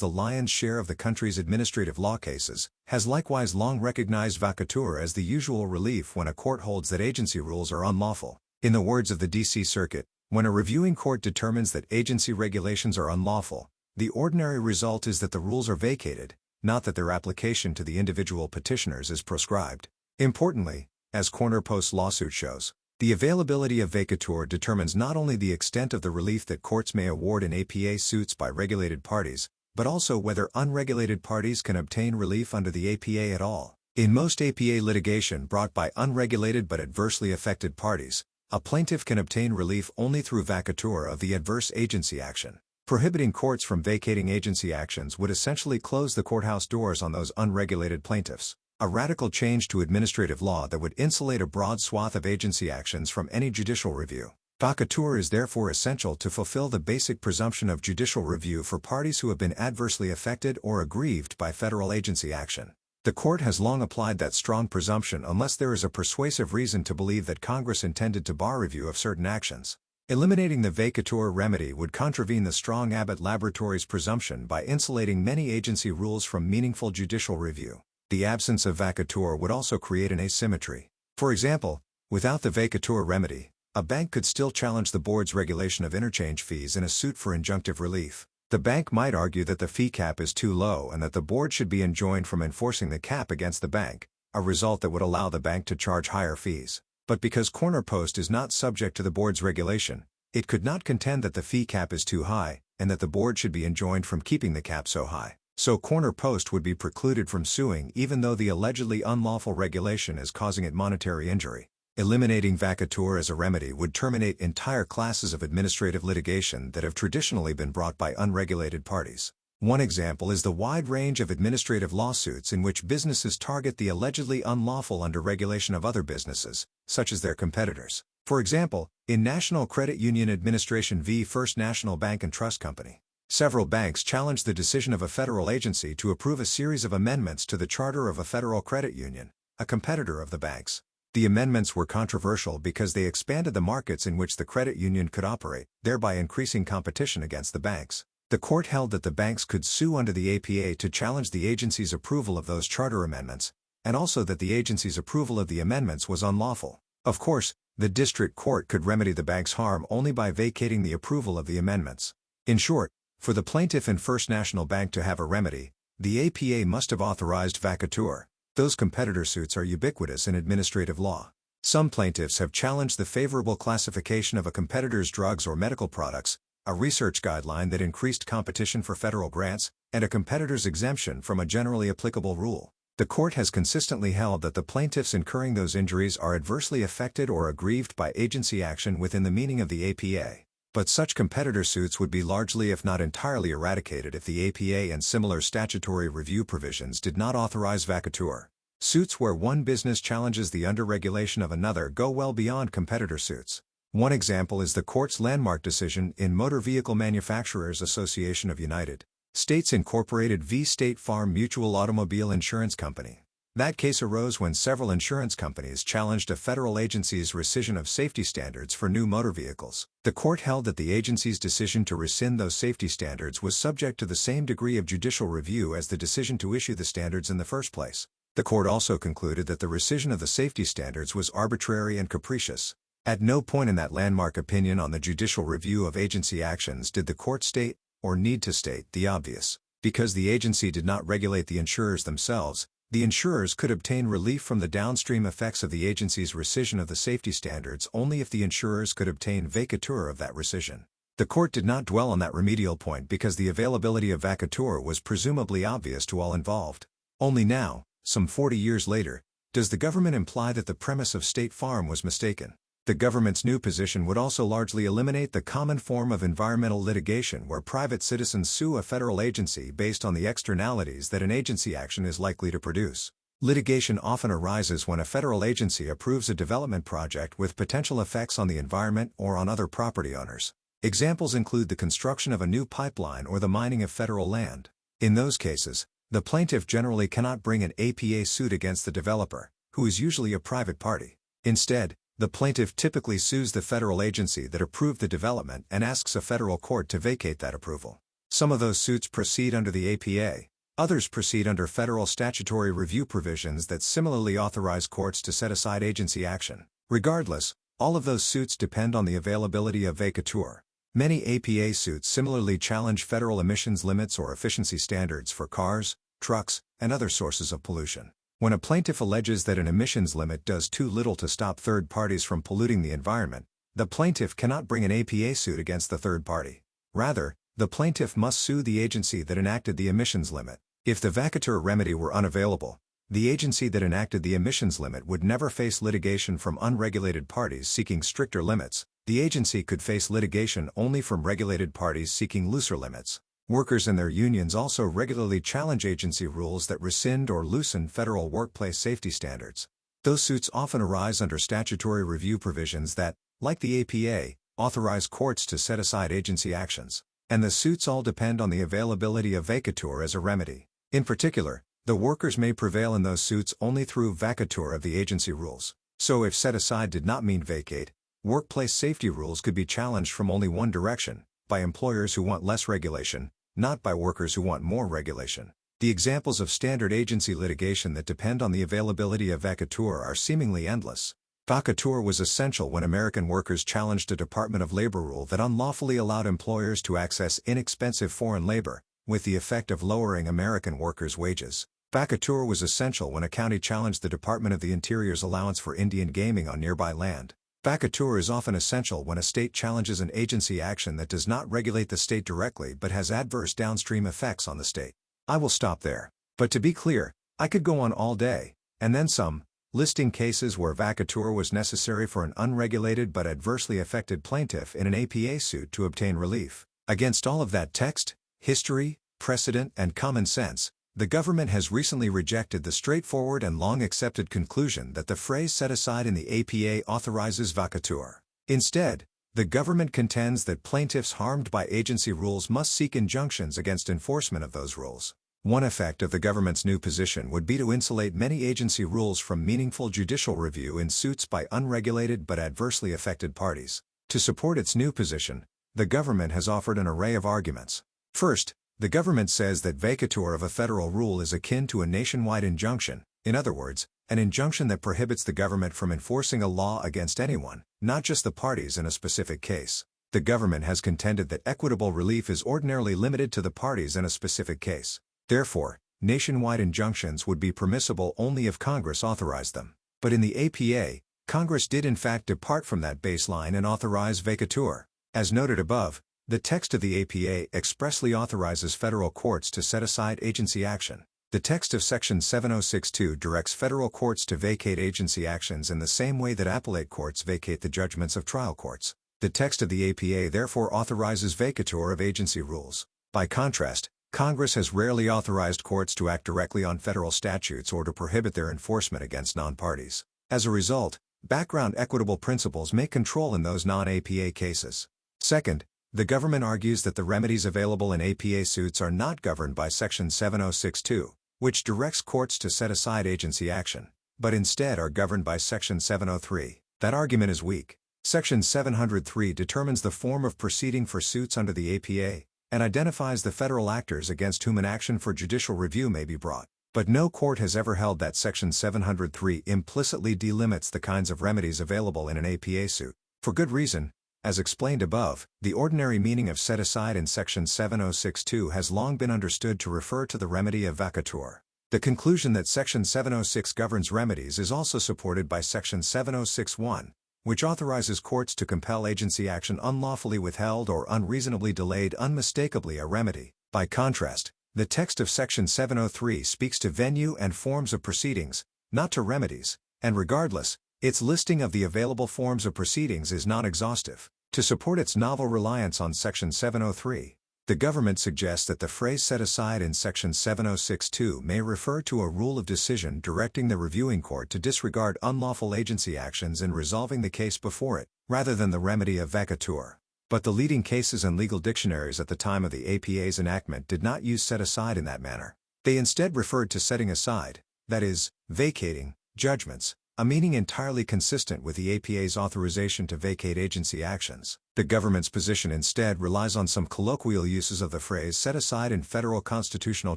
the lion's share of the country's administrative law cases, has likewise long recognized vacatur as the usual relief when a court holds that agency rules are unlawful. In the words of the D.C. Circuit, when a reviewing court determines that agency regulations are unlawful, the ordinary result is that the rules are vacated, not that their application to the individual petitioners is proscribed. Importantly, as Corner Post's lawsuit shows, the availability of vacatur determines not only the extent of the relief that courts may award in APA suits by regulated parties, but also whether unregulated parties can obtain relief under the APA at all. In most APA litigation brought by unregulated but adversely affected parties, a plaintiff can obtain relief only through vacatur of the adverse agency action. Prohibiting courts from vacating agency actions would essentially close the courthouse doors on those unregulated plaintiffs. A radical change to administrative law that would insulate a broad swath of agency actions from any judicial review. Vacatur is therefore essential to fulfill the basic presumption of judicial review for parties who have been adversely affected or aggrieved by federal agency action. The court has long applied that strong presumption unless there is a persuasive reason to believe that Congress intended to bar review of certain actions. Eliminating the vacatur remedy would contravene the strong Abbott Laboratories presumption by insulating many agency rules from meaningful judicial review. The absence of vacatur would also create an asymmetry. For example, without the vacatur remedy, a bank could still challenge the board's regulation of interchange fees in a suit for injunctive relief. The bank might argue that the fee cap is too low and that the board should be enjoined from enforcing the cap against the bank, a result that would allow the bank to charge higher fees. But because Corner Post is not subject to the board's regulation, it could not contend that the fee cap is too high and that the board should be enjoined from keeping the cap so high. So Corner Post would be precluded from suing even though the allegedly unlawful regulation is causing it monetary injury. Eliminating vacatur as a remedy would terminate entire classes of administrative litigation that have traditionally been brought by unregulated parties. One example is the wide range of administrative lawsuits in which businesses target the allegedly unlawful under regulation of other businesses, such as their competitors. For example, in National Credit Union Administration v. First National Bank and Trust Company, several banks challenged the decision of a federal agency to approve a series of amendments to the charter of a federal credit union, a competitor of the banks. The amendments were controversial because they expanded the markets in which the credit union could operate, thereby increasing competition against the banks. The court held that the banks could sue under the APA to challenge the agency's approval of those charter amendments, and also that the agency's approval of the amendments was unlawful. Of course, the district court could remedy the bank's harm only by vacating the approval of the amendments. In short, for the plaintiff in First National Bank to have a remedy, the APA must have authorized vacatur. Those competitor suits are ubiquitous in administrative law. Some plaintiffs have challenged the favorable classification of a competitor's drugs or medical products, a research guideline that increased competition for federal grants, and a competitor's exemption from a generally applicable rule. The court has consistently held that the plaintiffs incurring those injuries are adversely affected or aggrieved by agency action within the meaning of the APA. But such competitor suits would be largely if not entirely eradicated if the APA and similar statutory review provisions did not authorize vacatur. Suits where one business challenges the underregulation of another go well beyond competitor suits. One example is the court's landmark decision in Motor Vehicle Manufacturers Association of United States Incorporated v. State Farm Mutual Automobile Insurance Company. That case arose when several insurance companies challenged a federal agency's rescission of safety standards for new motor vehicles. The court held that the agency's decision to rescind those safety standards was subject to the same degree of judicial review as the decision to issue the standards in the first place. The court also concluded that the rescission of the safety standards was arbitrary and capricious. At no point in that landmark opinion on the judicial review of agency actions did the court state, or need to state, the obvious. Because the agency did not regulate the insurers themselves, the insurers could obtain relief from the downstream effects of the agency's rescission of the safety standards only if the insurers could obtain vacatur of that rescission. The court did not dwell on that remedial point because the availability of vacatur was presumably obvious to all involved. Only now, some 40 years later, does the government imply that the premise of State Farm was mistaken. The government's new position would also largely eliminate the common form of environmental litigation where private citizens sue a federal agency based on the externalities that an agency action is likely to produce. Litigation often arises when a federal agency approves a development project with potential effects on the environment or on other property owners. Examples include the construction of a new pipeline or the mining of federal land. In those cases, the plaintiff generally cannot bring an APA suit against the developer, who is usually a private party. Instead, the plaintiff typically sues the federal agency that approved the development and asks a federal court to vacate that approval. Some of those suits proceed under the APA. Others proceed under federal statutory review provisions that similarly authorize courts to set aside agency action. Regardless, all of those suits depend on the availability of vacatur. Many APA suits similarly challenge federal emissions limits or efficiency standards for cars, trucks, and other sources of pollution. When a plaintiff alleges that an emissions limit does too little to stop third parties from polluting the environment, the plaintiff cannot bring an APA suit against the third party. Rather, the plaintiff must sue the agency that enacted the emissions limit. If the vacatur remedy were unavailable, the agency that enacted the emissions limit would never face litigation from unregulated parties seeking stricter limits. The agency could face litigation only from regulated parties seeking looser limits. Workers and their unions also regularly challenge agency rules that rescind or loosen federal workplace safety standards. Those suits often arise under statutory review provisions that, like the APA, authorize courts to set aside agency actions. And the suits all depend on the availability of vacatur as a remedy. In particular, the workers may prevail in those suits only through vacatur of the agency rules. So if set aside did not mean vacate, workplace safety rules could be challenged from only one direction, by employers who want less regulation, not by workers who want more regulation. The examples of standard agency litigation that depend on the availability of vacatur are seemingly endless. Vacatur was essential when American workers challenged a Department of Labor rule that unlawfully allowed employers to access inexpensive foreign labor, with the effect of lowering American workers' wages. Vacatur was essential when a county challenged the Department of the Interior's allowance for Indian gaming on nearby land. Vacatur is often essential when a state challenges an agency action that does not regulate the state directly but has adverse downstream effects on the state. I will stop there. But to be clear, I could go on all day, and then some, listing cases where vacatur was necessary for an unregulated but adversely affected plaintiff in an APA suit to obtain relief. Against all of that text, history, precedent, and common sense, the government has recently rejected the straightforward and long-accepted conclusion that the phrase set aside in the APA authorizes vacatur. Instead, the government contends that plaintiffs harmed by agency rules must seek injunctions against enforcement of those rules. One effect of the government's new position would be to insulate many agency rules from meaningful judicial review in suits by unregulated but adversely affected parties. To support its new position, the government has offered an array of arguments. First, the government says that vacatur of a federal rule is akin to a nationwide injunction, in other words, an injunction that prohibits the government from enforcing a law against anyone, not just the parties in a specific case. The government has contended that equitable relief is ordinarily limited to the parties in a specific case. Therefore, nationwide injunctions would be permissible only if Congress authorized them. But in the APA, Congress did in fact depart from that baseline and authorize vacatur. As noted above, the text of the APA expressly authorizes federal courts to set aside agency action. The text of Section 7062 directs federal courts to vacate agency actions in the same way that appellate courts vacate the judgments of trial courts. The text of the APA therefore authorizes vacatur of agency rules. By contrast, Congress has rarely authorized courts to act directly on federal statutes or to prohibit their enforcement against non-parties. As a result, background equitable principles may control in those non-APA cases. Second, the government argues that the remedies available in APA suits are not governed by Section 7062, which directs courts to set aside agency action, but instead are governed by Section 703. That argument is weak. Section 703 determines the form of proceeding for suits under the APA, and identifies the federal actors against whom an action for judicial review may be brought. But no court has ever held that Section 703 implicitly delimits the kinds of remedies available in an APA suit. For good reason. As explained above, the ordinary meaning of set aside in Section 706(2) has long been understood to refer to the remedy of vacatur. The conclusion that Section 706 governs remedies is also supported by Section 706(1), which authorizes courts to compel agency action unlawfully withheld or unreasonably delayed unmistakably a remedy. By contrast, the text of Section 703 speaks to venue and forms of proceedings, not to remedies, and regardless, its listing of the available forms of proceedings is not exhaustive. To support its novel reliance on Section 703, the government suggests that the phrase set aside in Section 706(2) may refer to a rule of decision directing the reviewing court to disregard unlawful agency actions in resolving the case before it, rather than the remedy of vacatur. But the leading cases and legal dictionaries at the time of the APA's enactment did not use set aside in that manner. They instead referred to setting aside, that is, vacating, judgments, a meaning entirely consistent with the APA's authorization to vacate agency actions. The government's position instead relies on some colloquial uses of the phrase set aside in federal constitutional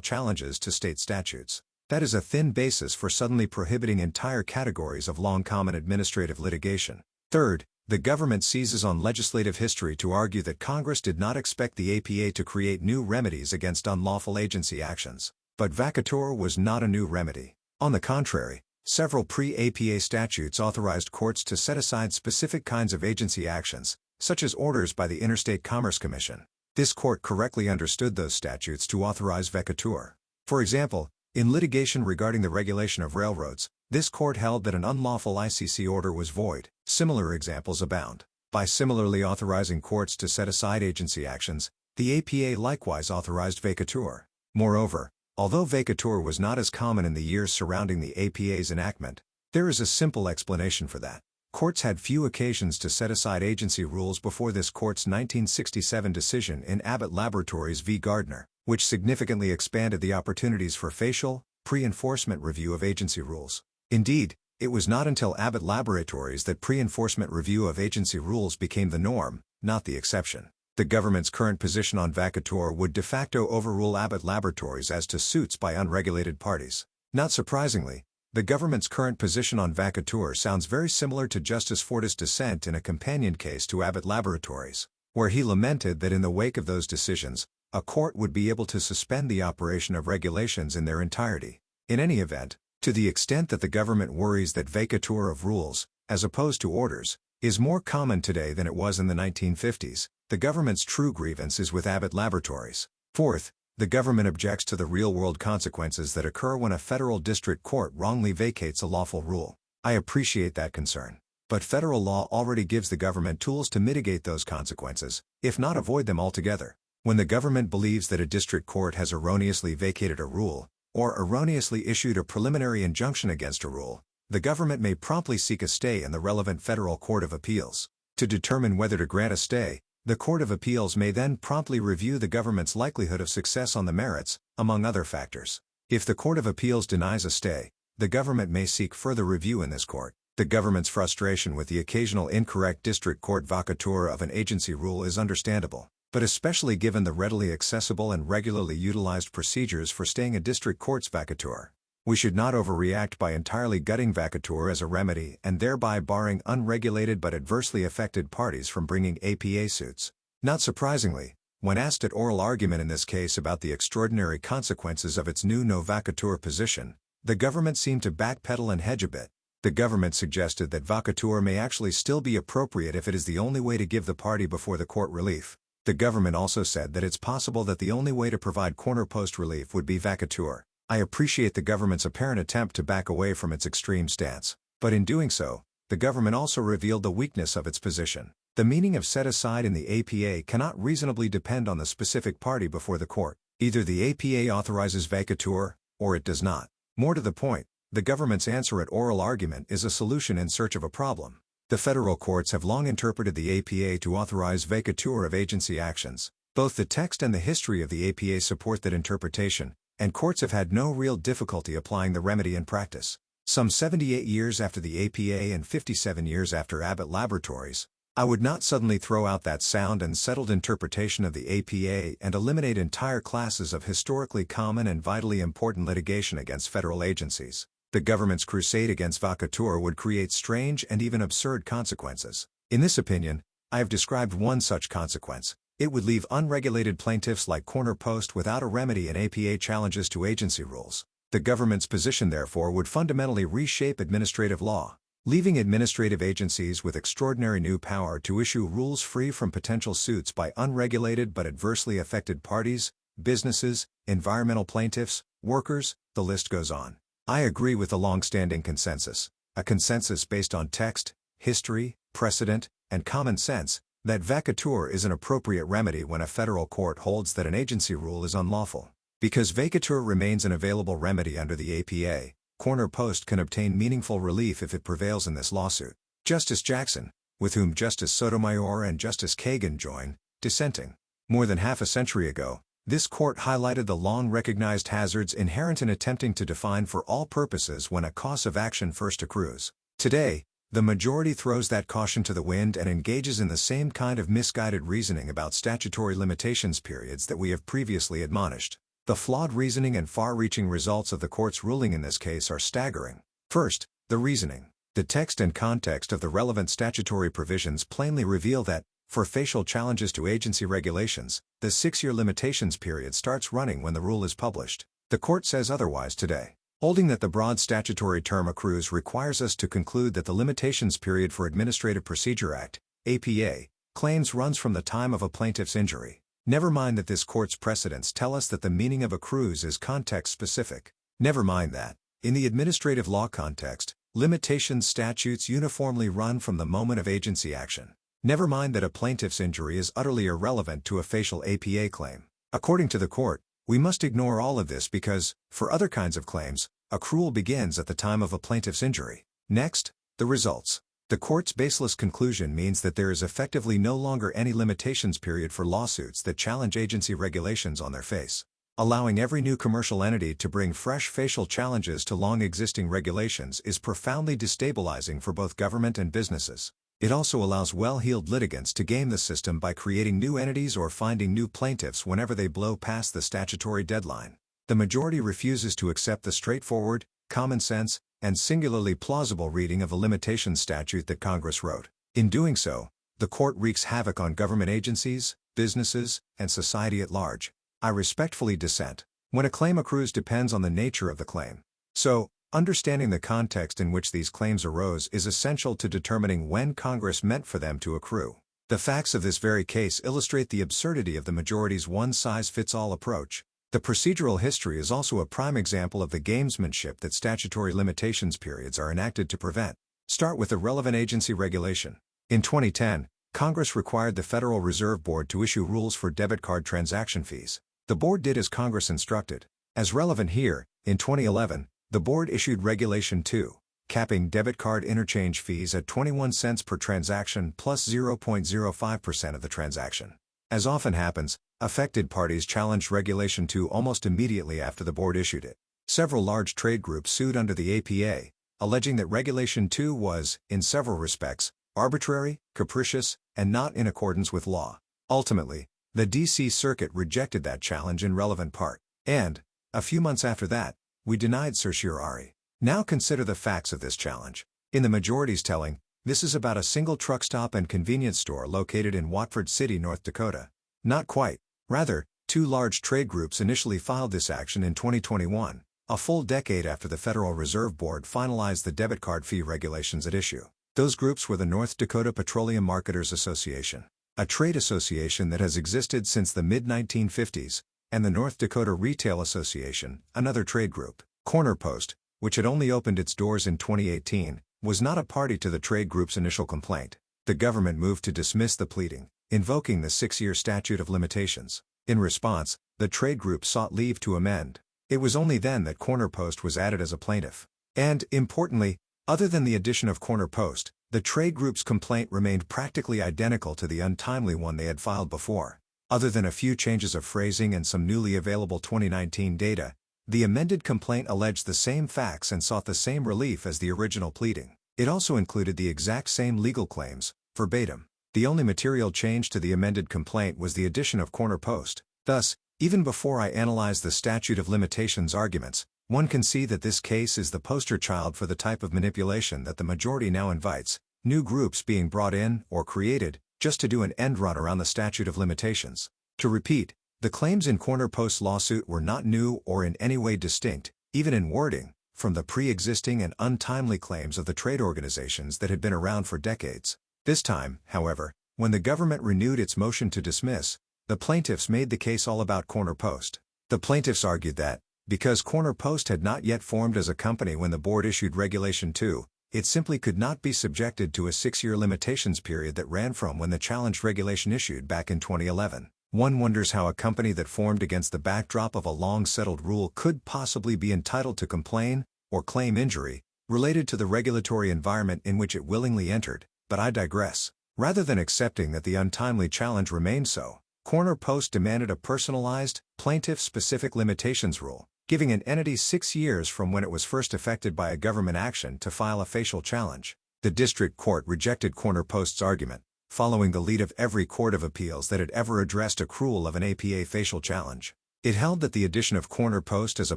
challenges to state statutes. That is a thin basis for suddenly prohibiting entire categories of long-common administrative litigation. Third, the government seizes on legislative history to argue that Congress did not expect the APA to create new remedies against unlawful agency actions. But vacatur was not a new remedy. On the contrary, several pre-APA statutes authorized courts to set aside specific kinds of agency actions, such as orders by the Interstate Commerce Commission. This court correctly understood those statutes to authorize vacatur. For example, in litigation regarding the regulation of railroads, this court held that an unlawful ICC order was void. Similar examples abound. By similarly authorizing courts to set aside agency actions, the APA likewise authorized vacatur. Moreover, although vacatur was not as common in the years surrounding the APA's enactment, there is a simple explanation for that. Courts had few occasions to set aside agency rules before this court's 1967 decision in Abbott Laboratories v. Gardner, which significantly expanded the opportunities for facial, pre-enforcement review of agency rules. Indeed, it was not until Abbott Laboratories that pre-enforcement review of agency rules became the norm, not the exception. The government's current position on vacatur would de facto overrule Abbott Laboratories as to suits by unregulated parties. Not surprisingly, the government's current position on vacatur sounds very similar to Justice Fortas' dissent in a companion case to Abbott Laboratories, where he lamented that in the wake of those decisions, a court would be able to suspend the operation of regulations in their entirety. In any event, to the extent that the government worries that vacatur of rules, as opposed to orders, is more common today than it was in the 1950s, the government's true grievance is with Abbott Laboratories. Fourth, the government objects to the real-world consequences that occur when a federal district court wrongly vacates a lawful rule. I appreciate that concern. But federal law already gives the government tools to mitigate those consequences, if not avoid them altogether. When the government believes that a district court has erroneously vacated a rule, or erroneously issued a preliminary injunction against a rule, the government may promptly seek a stay in the relevant federal court of appeals. To determine whether to grant a stay, the Court of Appeals may then promptly review the government's likelihood of success on the merits, among other factors. If the Court of Appeals denies a stay, the government may seek further review in this court. The government's frustration with the occasional incorrect district court vacatur of an agency rule is understandable, but especially given the readily accessible and regularly utilized procedures for staying a district court's vacatur. We should not overreact by entirely gutting vacatur as a remedy and thereby barring unregulated but adversely affected parties from bringing APA suits. Not surprisingly, when asked at oral argument in this case about the extraordinary consequences of its new no vacatur position, the government seemed to backpedal and hedge a bit. The government suggested that vacatur may actually still be appropriate if it is the only way to give the party before the court relief. The government also said that it's possible that the only way to provide corner post relief would be vacatur. I appreciate the government's apparent attempt to back away from its extreme stance, but in doing so, the government also revealed the weakness of its position. The meaning of set aside in the APA cannot reasonably depend on the specific party before the court. Either the APA authorizes vacatur, or it does not. More to the point, the government's answer at oral argument is a solution in search of a problem. The federal courts have long interpreted the APA to authorize vacatur of agency actions. Both the text and the history of the APA support that interpretation, and courts have had no real difficulty applying the remedy in practice. Some 78 years after the APA and 57 years after Abbott Laboratories, I would not suddenly throw out that sound and settled interpretation of the APA and eliminate entire classes of historically common and vitally important litigation against federal agencies. The government's crusade against vacatur would create strange and even absurd consequences. In this opinion, I have described one such consequence. It would leave unregulated plaintiffs like Corner Post without a remedy in APA challenges to agency rules. The government's position therefore would fundamentally reshape administrative law, leaving administrative agencies with extraordinary new power to issue rules free from potential suits by unregulated but adversely affected parties, businesses, environmental plaintiffs, workers, the list goes on. I agree with the long-standing consensus, a consensus based on text, history, precedent, and common sense, that vacatur is an appropriate remedy when a federal court holds that an agency rule is unlawful. Because vacatur remains an available remedy under the APA, Corner Post can obtain meaningful relief if it prevails in this lawsuit. Justice Jackson, with whom Justice Sotomayor and Justice Kagan join, dissenting. More than half a century ago, this court highlighted the long-recognized hazards inherent in attempting to define for all purposes when a cause of action first accrues. Today, the majority throws that caution to the wind and engages in the same kind of misguided reasoning about statutory limitations periods that we have previously admonished. The flawed reasoning and far-reaching results of the court's ruling in this case are staggering. First, the reasoning. The text and context of the relevant statutory provisions plainly reveal that, for facial challenges to agency regulations, the 6-year limitations period starts running when the rule is published. The court says otherwise today, holding that the broad statutory term accrues requires us to conclude that the limitations period for Administrative Procedure Act, APA, claims runs from the time of a plaintiff's injury. Never mind that this court's precedents tell us that the meaning of accrues is context-specific. Never mind that, in the administrative law context, limitations statutes uniformly run from the moment of agency action. Never mind that a plaintiff's injury is utterly irrelevant to a facial APA claim. According to the court, we must ignore all of this because, for other kinds of claims, accrual begins at the time of a plaintiff's injury. Next, the results. The court's baseless conclusion means that there is effectively no longer any limitations period for lawsuits that challenge agency regulations on their face. Allowing every new commercial entity to bring fresh facial challenges to long-existing regulations is profoundly destabilizing for both government and businesses. It also allows well-heeled litigants to game the system by creating new entities or finding new plaintiffs whenever they blow past the statutory deadline. The majority refuses to accept the straightforward, common sense, and singularly plausible reading of a limitations statute that Congress wrote. In doing so, the court wreaks havoc on government agencies, businesses, and society at large. I respectfully dissent. When a claim accrues depends on the nature of the claim. So, understanding the context in which these claims arose is essential to determining when Congress meant for them to accrue. The facts of this very case illustrate the absurdity of the majority's one-size-fits-all approach. The procedural history is also a prime example of the gamesmanship that statutory limitations periods are enacted to prevent. Start with the relevant agency regulation. In 2010, Congress required the Federal Reserve Board to issue rules for debit card transaction fees. The board did as Congress instructed. As relevant here, in 2011, the board issued Regulation 2, capping debit card interchange fees at 21 cents per transaction plus 0.05% of the transaction. As often happens, affected parties challenged Regulation 2 almost immediately after the board issued it. Several large trade groups sued under the APA, alleging that Regulation 2 was, in several respects, arbitrary, capricious, and not in accordance with law. Ultimately, the D.C. Circuit rejected that challenge in relevant part, and, a few months after that, we denied certiorari. Now consider the facts of this challenge. In the majority's telling, this is about a single truck stop and convenience store located in Watford City, North Dakota. Not quite. Rather, two large trade groups initially filed this action in 2021, a full decade after the Federal Reserve Board finalized the debit card fee regulations at issue. Those groups were the North Dakota Petroleum Marketers Association, a trade association that has existed since the mid-1950s, and the North Dakota Retail Association, another trade group. Corner Post, which had only opened its doors in 2018, was not a party to the trade group's initial complaint. The government moved to dismiss the pleading, invoking the 6-year statute of limitations. In response, the trade group sought leave to amend. It was only then that Corner Post was added as a plaintiff. And, importantly, other than the addition of Corner Post, the trade group's complaint remained practically identical to the untimely one they had filed before. Other than a few changes of phrasing and some newly available 2019 data, the amended complaint alleged the same facts and sought the same relief as the original pleading. It also included the exact same legal claims, verbatim. The only material change to the amended complaint was the addition of corner post. Thus, even before I analyze the statute of limitations arguments, one can see that this case is the poster child for the type of manipulation that the majority now invites, new groups being brought in or created, just to do an end run around the statute of limitations. To repeat, the claims in corner post's lawsuit were not new or in any way distinct, even in wording, from the pre-existing and untimely claims of the trade organizations that had been around for decades. This time, however, when the government renewed its motion to dismiss, the plaintiffs made the case all about corner post. The plaintiffs argued that, because corner post had not yet formed as a company when the board issued Regulation 2, it simply could not be subjected to a 6-year limitations period that ran from when the challenged regulation issued back in 2011. One wonders how a company that formed against the backdrop of a long-settled rule could possibly be entitled to complain, or claim injury, related to the regulatory environment in which it willingly entered, but I digress. Rather than accepting that the untimely challenge remained so, corner post demanded a personalized, plaintiff-specific limitations rule, giving an entity 6 years from when it was first affected by a government action to file a facial challenge. The district court rejected corner post's argument, following the lead of every court of appeals that had ever addressed accrual of an APA facial challenge. It held that the addition of corner post as a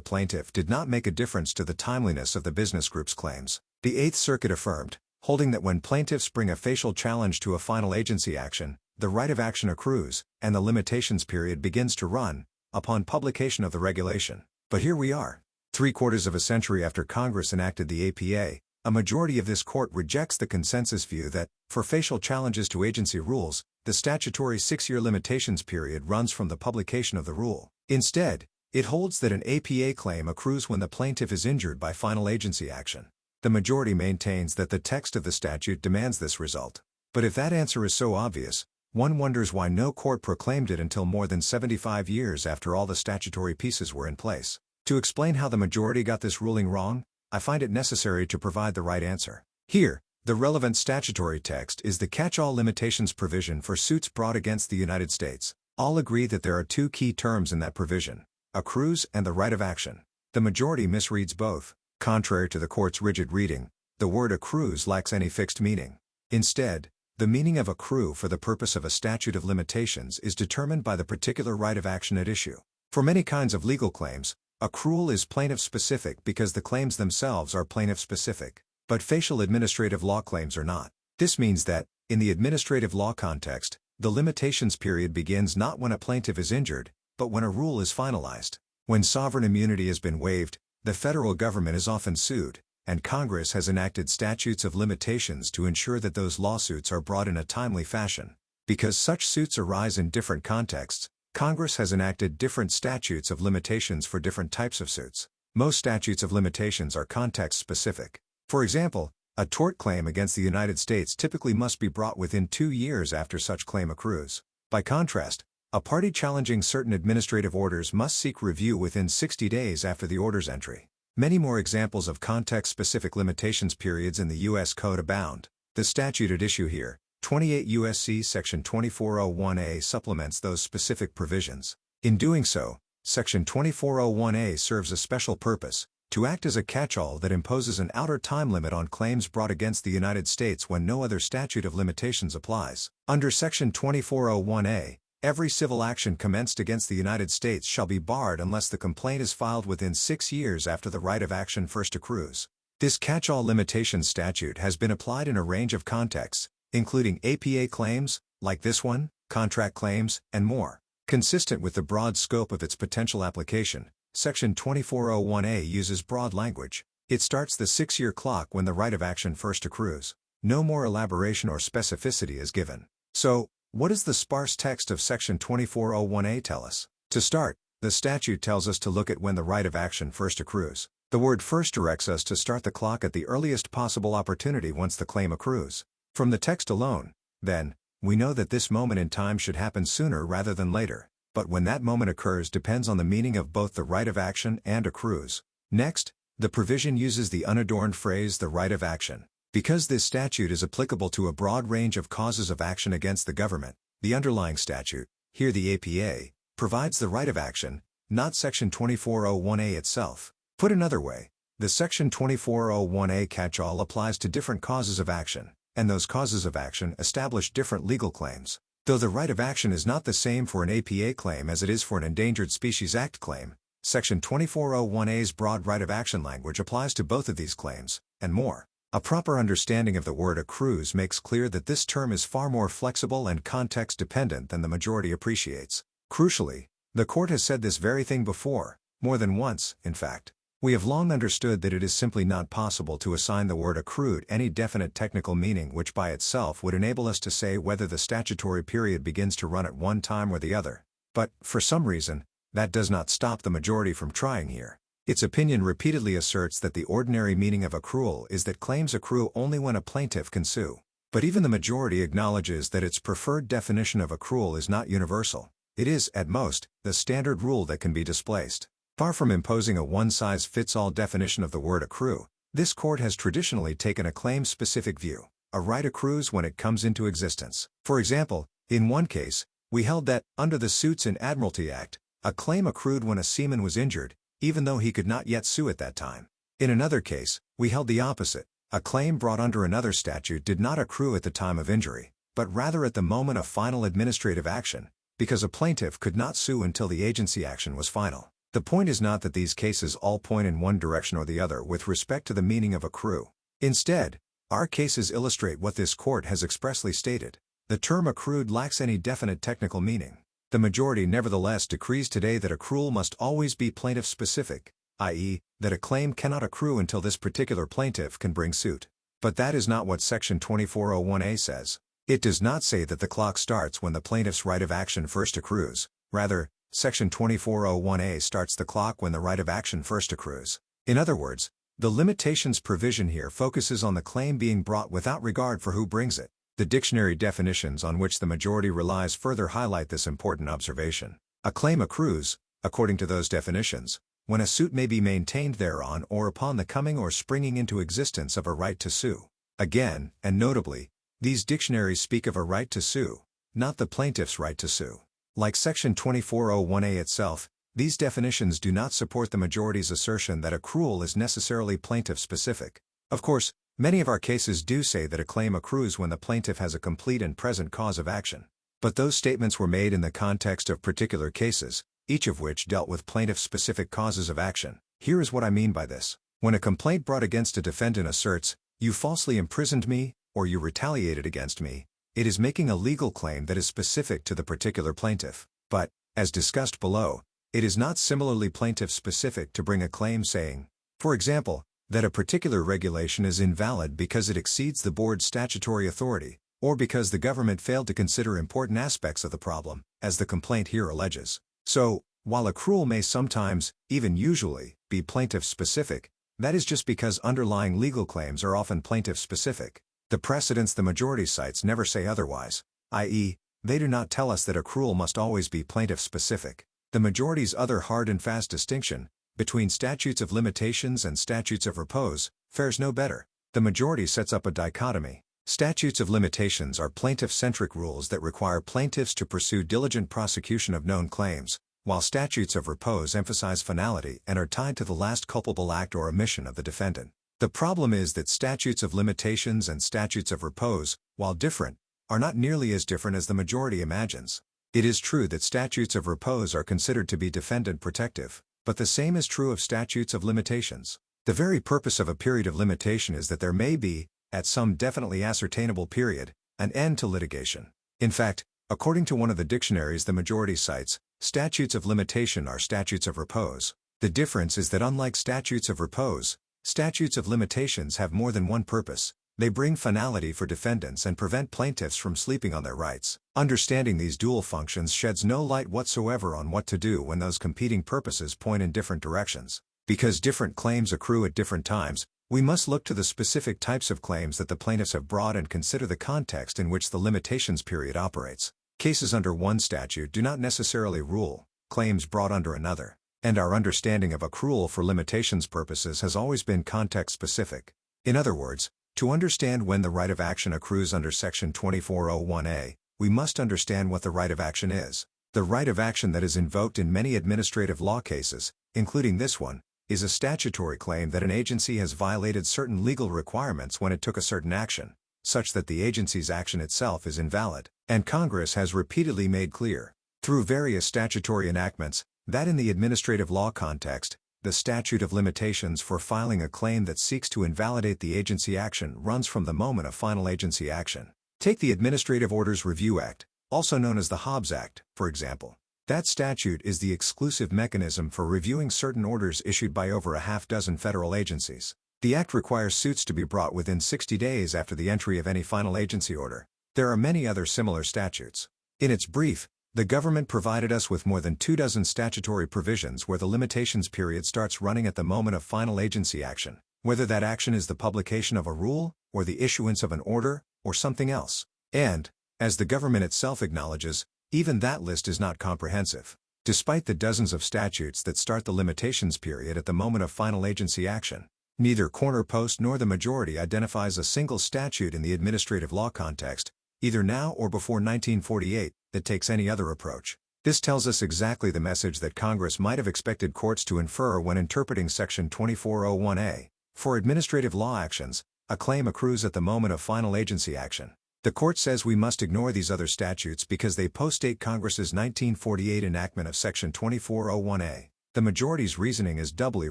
plaintiff did not make a difference to the timeliness of the business group's claims. The Eighth Circuit affirmed, holding that when plaintiffs bring a facial challenge to a final agency action, the right of action accrues, and the limitations period begins to run, upon publication of the regulation. But here we are. 3/4 of a century after Congress enacted the APA, a majority of this court rejects the consensus view that, for facial challenges to agency rules, the statutory 6-year limitations period runs from the publication of the rule. Instead, it holds that an APA claim accrues when the plaintiff is injured by final agency action. The majority maintains that the text of the statute demands this result. But if that answer is so obvious, one wonders why no court proclaimed it until more than 75 years after all the statutory pieces were in place. To explain how the majority got this ruling wrong, I find it necessary to provide the right answer. Here, the relevant statutory text is the catch-all limitations provision for suits brought against the United States. All agree that there are 2 key terms in that provision: accrues and the right of action. The majority misreads both. Contrary to the court's rigid reading, the word accrues lacks any fixed meaning. Instead, the meaning of accrue for the purpose of a statute of limitations is determined by the particular right of action at issue. For many kinds of legal claims, accrual is plaintiff-specific because the claims themselves are plaintiff-specific, but facial administrative law claims are not. This means that, in the administrative law context, the limitations period begins not when a plaintiff is injured, but when a rule is finalized. When sovereign immunity has been waived, the federal government is often sued, and Congress has enacted statutes of limitations to ensure that those lawsuits are brought in a timely fashion. Because such suits arise in different contexts, Congress has enacted different statutes of limitations for different types of suits. Most statutes of limitations are context-specific. For example, a tort claim against the United States typically must be brought within 2 years after such claim accrues. By contrast, a party challenging certain administrative orders must seek review within 60 days after the order's entry. Many more examples of context-specific limitations periods in the U.S. Code abound. The statute at issue here, 28 U.S.C. Section 2401A, supplements those specific provisions. In doing so, Section 2401A serves a special purpose: to act as a catch-all that imposes an outer time limit on claims brought against the United States when no other statute of limitations applies. Under Section 2401A, every civil action commenced against the United States shall be barred unless the complaint is filed within 6 years after the right of action first accrues. This catch-all limitations statute has been applied in a range of contexts, including APA claims, like this one, contract claims, and more. Consistent with the broad scope of its potential application, Section 2401A uses broad language. It starts the 6-year clock when the right of action first accrues. No more elaboration or specificity is given. So, what does the sparse text of Section 2401A tell us? To start, the statute tells us to look at when the right of action first accrues. The word first directs us to start the clock at the earliest possible opportunity once the claim accrues. From the text alone, then, we know that this moment in time should happen sooner rather than later. But when that moment occurs depends on the meaning of both the right of action and accrues. Next, the provision uses the unadorned phrase "the right of action." Because this statute is applicable to a broad range of causes of action against the government, the underlying statute, here the APA, provides the right of action, not Section 2401A itself. Put another way, the Section 2401A catch-all applies to different causes of action, and those causes of action establish different legal claims. Though the right of action is not the same for an APA claim as it is for an Endangered Species Act claim, Section 2401A's broad right of action language applies to both of these claims, and more. A proper understanding of the word accrues makes clear that this term is far more flexible and context-dependent than the majority appreciates. Crucially, the court has said this very thing before, more than once, in fact. We have long understood that it is simply not possible to assign the word accrued any definite technical meaning which by itself would enable us to say whether the statutory period begins to run at one time or the other. But, for some reason, that does not stop the majority from trying here. Its opinion repeatedly asserts that the ordinary meaning of accrual is that claims accrue only when a plaintiff can sue. But even the majority acknowledges that its preferred definition of accrual is not universal. It is, at most, the standard rule that can be displaced. Far from imposing a one-size-fits-all definition of the word accrue, this court has traditionally taken a claim-specific view. A right accrues when it comes into existence. For example, in one case, we held that, under the Suits in Admiralty Act, a claim accrued when a seaman was injured, even though he could not yet sue at that time. In another case, we held the opposite. A claim brought under another statute did not accrue at the time of injury, but rather at the moment of final administrative action, because a plaintiff could not sue until the agency action was final. The point is not that these cases all point in one direction or the other with respect to the meaning of accrue. Instead, our cases illustrate what this court has expressly stated. The term accrued lacks any definite technical meaning. The majority nevertheless decrees today that accrual must always be plaintiff-specific, i.e., that a claim cannot accrue until this particular plaintiff can bring suit. But that is not what Section 2401A says. It does not say that the clock starts when the plaintiff's right of action first accrues. Rather, Section 2401A starts the clock when the right of action first accrues. In other words, the limitations provision here focuses on the claim being brought without regard for who brings it. The dictionary definitions on which the majority relies further highlight this important observation. A claim accrues, according to those definitions, when a suit may be maintained thereon or upon the coming or springing into existence of a right to sue. Again, and notably, these dictionaries speak of a right to sue, not the plaintiff's right to sue. Like Section 2401A itself, these definitions do not support the majority's assertion that accrual is necessarily plaintiff-specific. Of course, many of our cases do say that a claim accrues when the plaintiff has a complete and present cause of action. But those statements were made in the context of particular cases, each of which dealt with plaintiff-specific causes of action. Here is what I mean by this. When a complaint brought against a defendant asserts, "You falsely imprisoned me," or "You retaliated against me," it is making a legal claim that is specific to the particular plaintiff. But, as discussed below, it is not similarly plaintiff-specific to bring a claim saying, for example, that a particular regulation is invalid because it exceeds the board's statutory authority, or because the government failed to consider important aspects of the problem, as the complaint here alleges. So, while accrual may sometimes, even usually, be plaintiff-specific, that is just because underlying legal claims are often plaintiff-specific. The precedents the majority cites never say otherwise, i.e., they do not tell us that accrual must always be plaintiff-specific. The majority's other hard and fast distinction, between statutes of limitations and statutes of repose, fares no better. The majority sets up a dichotomy. Statutes of limitations are plaintiff-centric rules that require plaintiffs to pursue diligent prosecution of known claims, while statutes of repose emphasize finality and are tied to the last culpable act or omission of the defendant. The problem is that statutes of limitations and statutes of repose, while different, are not nearly as different as the majority imagines. It is true that statutes of repose are considered to be defendant protective, but the same is true of statutes of limitations. The very purpose of a period of limitation is that there may be, at some definitely ascertainable period, an end to litigation. In fact, according to one of the dictionaries the majority cites, statutes of limitation are statutes of repose. The difference is that unlike statutes of repose, statutes of limitations have more than one purpose. They bring finality for defendants and prevent plaintiffs from sleeping on their rights. Understanding these dual functions sheds no light whatsoever on what to do when those competing purposes point in different directions. Because different claims accrue at different times, we must look to the specific types of claims that the plaintiffs have brought and consider the context in which the limitations period operates. Cases under one statute do not necessarily rule claims brought under another, and our understanding of accrual for limitations purposes has always been context-specific. In other words, to understand when the right of action accrues under Section 2401A, we must understand what the right of action is. The right of action that is invoked in many administrative law cases, including this one, is a statutory claim that an agency has violated certain legal requirements when it took a certain action. such that the agency's action itself is invalid, and Congress has repeatedly made clear, through various statutory enactments, that in the administrative law context, the statute of limitations for filing a claim that seeks to invalidate the agency action runs from the moment of final agency action. Take the Administrative Orders Review Act, also known as the Hobbs Act, for example. That statute is the exclusive mechanism for reviewing certain orders issued by over a half-dozen federal agencies. The Act requires suits to be brought within 60 days after the entry of any final agency order. There are many other similar statutes. In its brief, the government provided us with more than 24 statutory provisions where the limitations period starts running at the moment of final agency action, whether that action is the publication of a rule, or the issuance of an order, or something else. And, as the government itself acknowledges, even that list is not comprehensive. Despite the dozens of statutes that start the limitations period at the moment of final agency action, neither Corner Post nor the majority identifies a single statute in the administrative law context, either now or before 1948, that takes any other approach. This tells us exactly the message that Congress might have expected courts to infer when interpreting Section 2401A. For administrative law actions, a claim accrues at the moment of final agency action. The court says we must ignore these other statutes because they postdate Congress's 1948 enactment of Section 2401A. The majority's reasoning is doubly